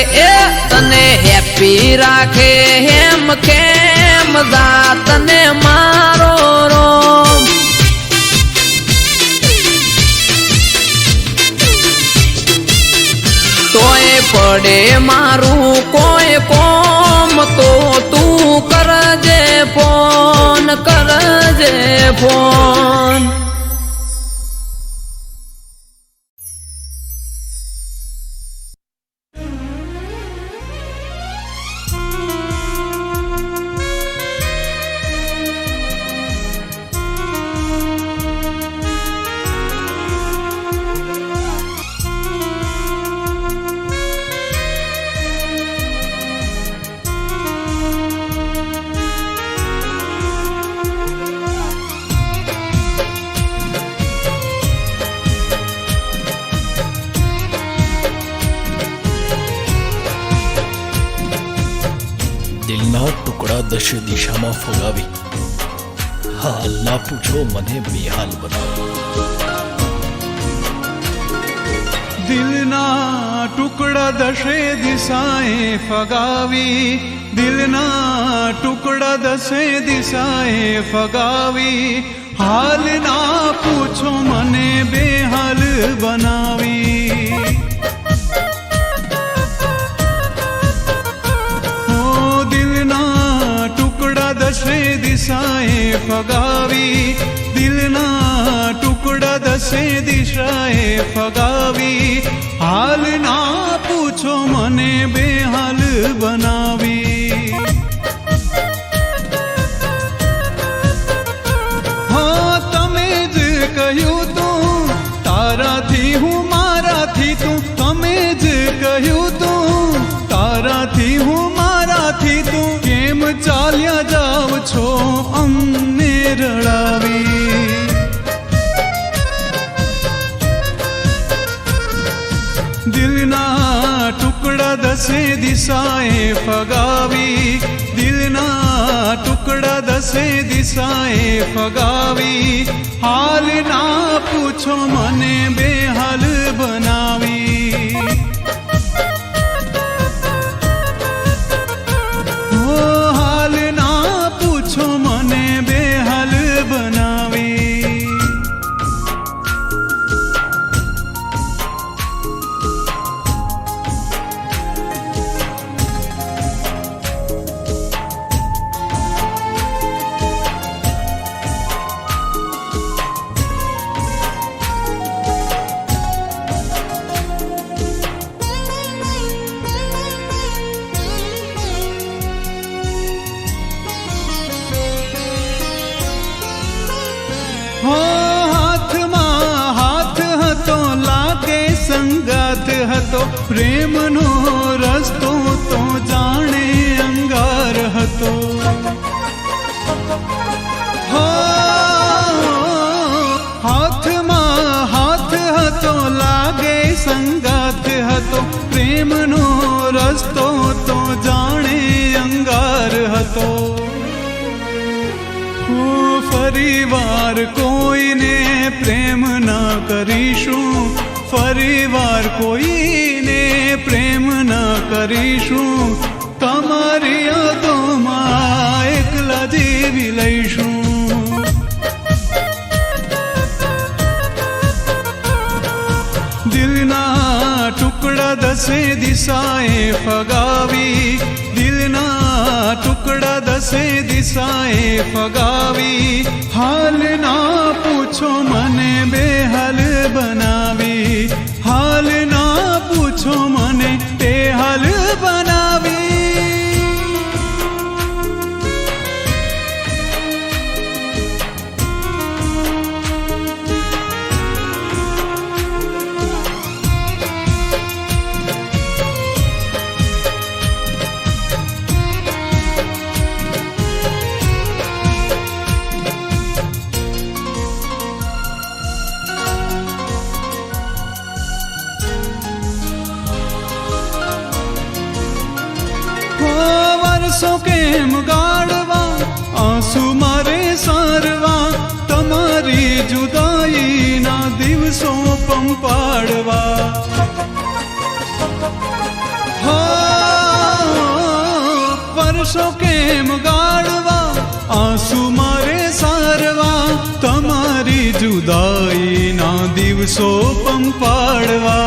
તને હેપી રાખે હેમ કેમ જા તને મારો રોમ તોય પડે મારું કોઈ કોમ તો તું કરજે ફોન દિલના ટુકડા દશે દિશામાં ફગાવી હાલ ના પૂછો મને બેહાલ બનાવી દિલના ટુકડા દશે દિશાએ ફગાવી દિલના ટુકડા દશે દિશાએ ફગાવી હાલ ના પૂછો મને બેહાલ બનાવી દશે દિશાએ ફગાવી દિલના ટુકડા દશે દિશાએ ફગાવી હાલ ના પૂછો મને બેહાલ બનાવી હા તમે જ કહ્યું તું તારાથી હું મારાથી તું તમે જ કહ્યું તું તારાથી હું મારાથી તું કેમ ચાલ્યા જાવ છો અમને રડાવી દિલના ટુકડા દશે દિશાએ ફગાવી દિલના ટુકડા દશે દિશાએ ફગાવી હાલ ના પૂછો મને બેહાલ બનાવી મને બેહાલ બનાવી હતો, પ્રેમનો રસ્તો તો જાણે અંગાર હતો. હાથમાં હાથ હતો, લાગે સંગાથ હતો, પ્રેમનો રસ્તો તો જાણે અંગાર હતો. ફરી વાર કોઈને પ્રેમ ના કરીશું, ફરી વાર કોઈને પ્રેમ ના કરીશું, તમારી યાદોમાં એકલા જીવી લઈશું. દિલના ટુકડા દસે દિશાએ ફગાવી, દિલના ટુકડા દસે દિશાએ ફગાવી, હાલ ના પૂછો મને બેહાલ બનાવી, હાલ ના પૂછો મને બેહાલ બનાવી. વર્ષો કેમ ગાળવા, આંસુ મારે સારવા, તમારી જુદાઈના દિવસો પંપાડવા. વર્ષો કેમ ગાળવા, આંસુ મારે સારવા, તમારી જુદાઈના દિવસો પંપાડવા.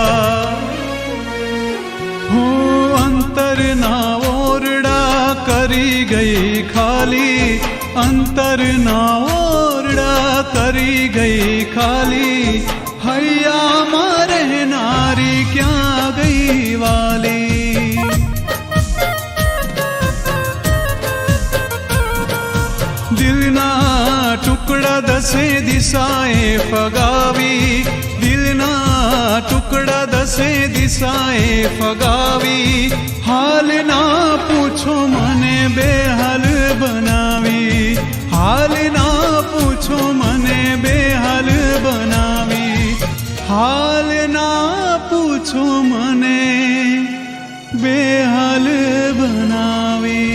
અંતરના ઓરડા કરી ગઈ ખાલી, અંતરના ઓરડા કરી ગઈ ખાલી, હૈયામાં રહેનારી ક્યાં ગઈ વાલી. દિલના ટુકડા દસે દિશાએ ફગાવી, દિલના ટુકડા દસે દિશાએ ફગાવી, હાલ ના પૂછો મને બેહાલ બનાવી, હાલ ના પૂછો મને બેહાલ બનાવી, હાલ ના પૂછો મને બેહાલ બનાવી.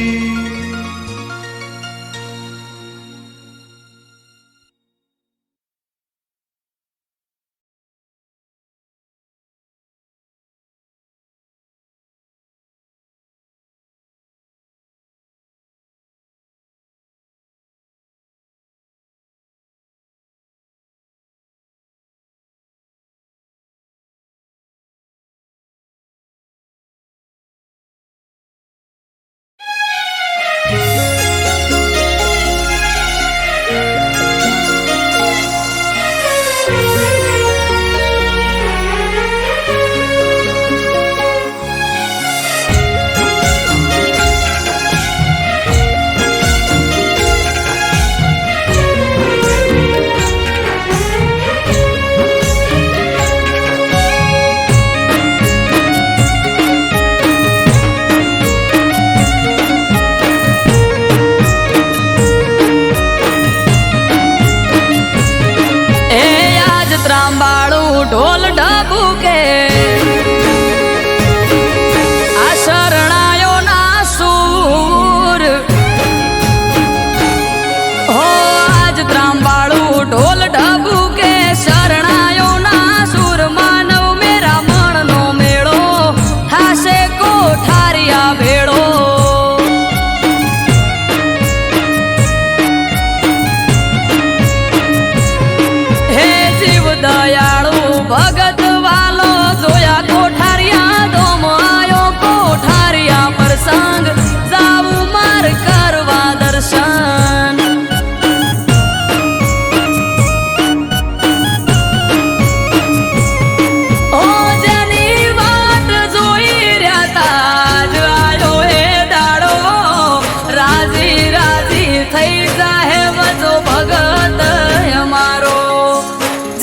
ઢોલ ઢબુકે આ શરણાયો ના સૂર હો આજ ત્રાંબાળું ઢોલ ઢબુકે શરણાયો ના સૂર માનવ મેરા મણનો મેળો થાશે કોઠારિયા ભેળો હે જીવ દયાળુ ભગત વાલો જોયા કોઠારિયા દોમ આયો કોઠારિયા પ્રસંગ જાવું માર કરવા દર્શન ઓ જેની વાત જોઈ રહ્યા તા જ આયો એ દાડો રાજી રાજી થઈ જાહે વજો ભગત અમારો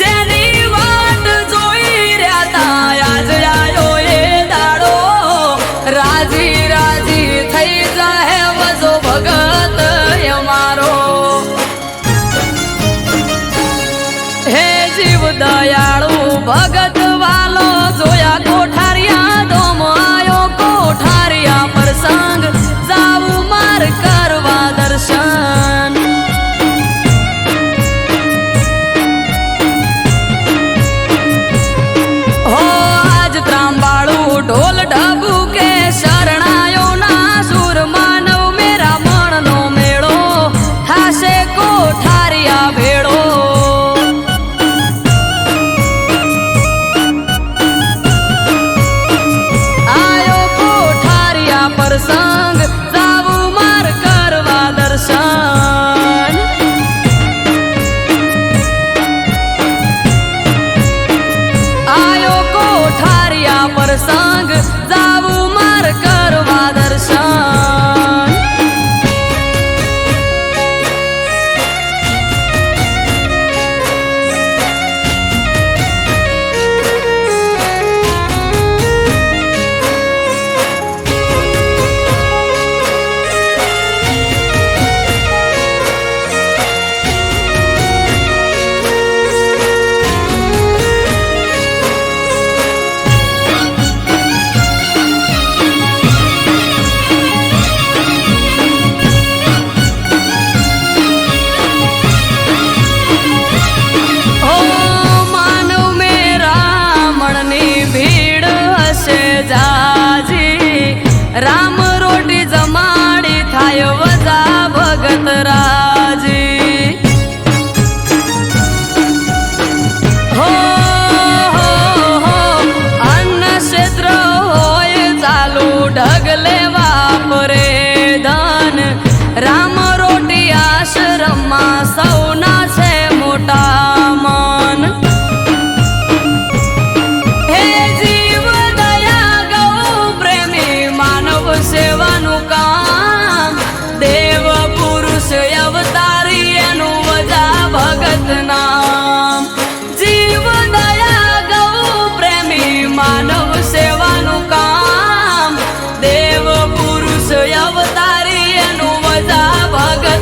જેની વાત જોઈ રહ્યા તા આજ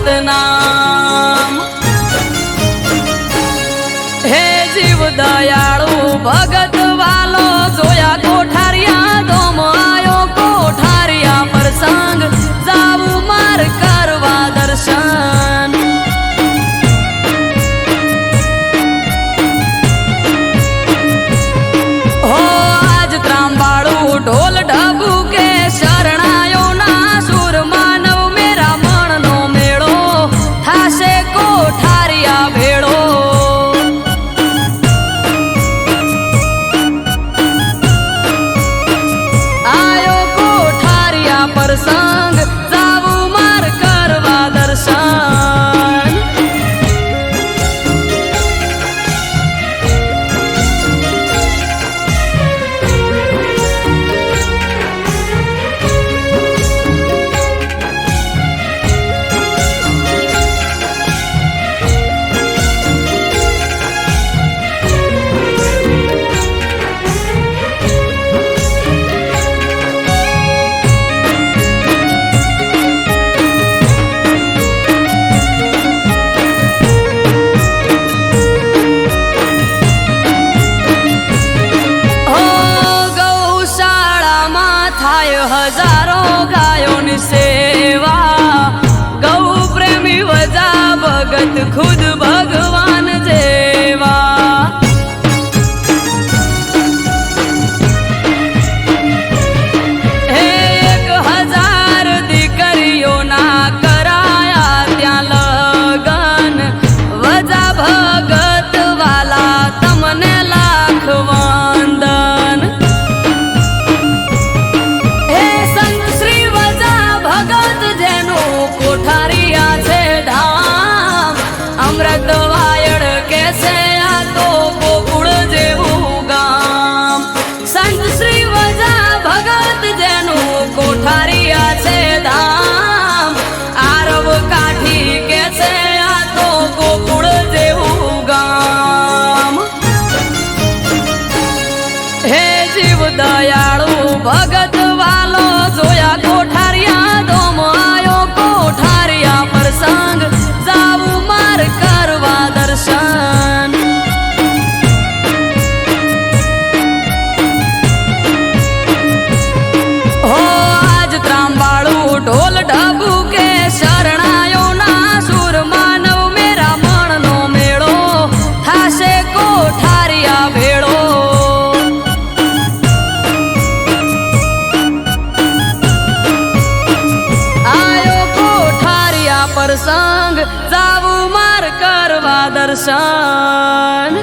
સતનામ હે જીવ દયાળુ ભગત વાલો જોયા કોઠારિયા ધોમ આયો કોઠારિયા પ્રસંગ જાવું માર કરવા દર્શન હો આજ ત્રાંબાળું ઢોલ ઢબુ કે શરણાયો ના સુર માનવ મેરા મણનો મેળો થાશે કોઠારિયા ભેળો આયો કોઠારિયા પ્રસંગ જાવું માર કરવા દર્શન થાય હજારો ગાયોની સેવા ગૌ પ્રેમી વજા ભગત ખુદ ભગવાન જેવા હે 1000 દીકરીઓના કરાયા ત્યાં લગન વજા ભગત વાલા તમને લાખ વંદન કોઠારિયા છે ધામ અમૃત વાયડ કે છે આ તો ગોકુળ જેવું ગામ સંત શ્રી વજા ભગત જેનું કોઠારિયા છે ધામ આરવ કાઠી કે છે આ તો ગોકુળ જેવું ગામ હે જીવ દયાળુ ભગત વાલો જોયા કોઠારિયા ધોમ આયો કોઠારિયા પ્રસંગ જાવું માર કરવા દર્શન હો આજ ત્રાંબાળું ઢોલ ઢબુ કે શરણાયો ના સુર માનવ મેરા મણનો મેળો થાશે કોઠારિયા ભેળો પ્રસંગ જાવું માર કરવા દર્શન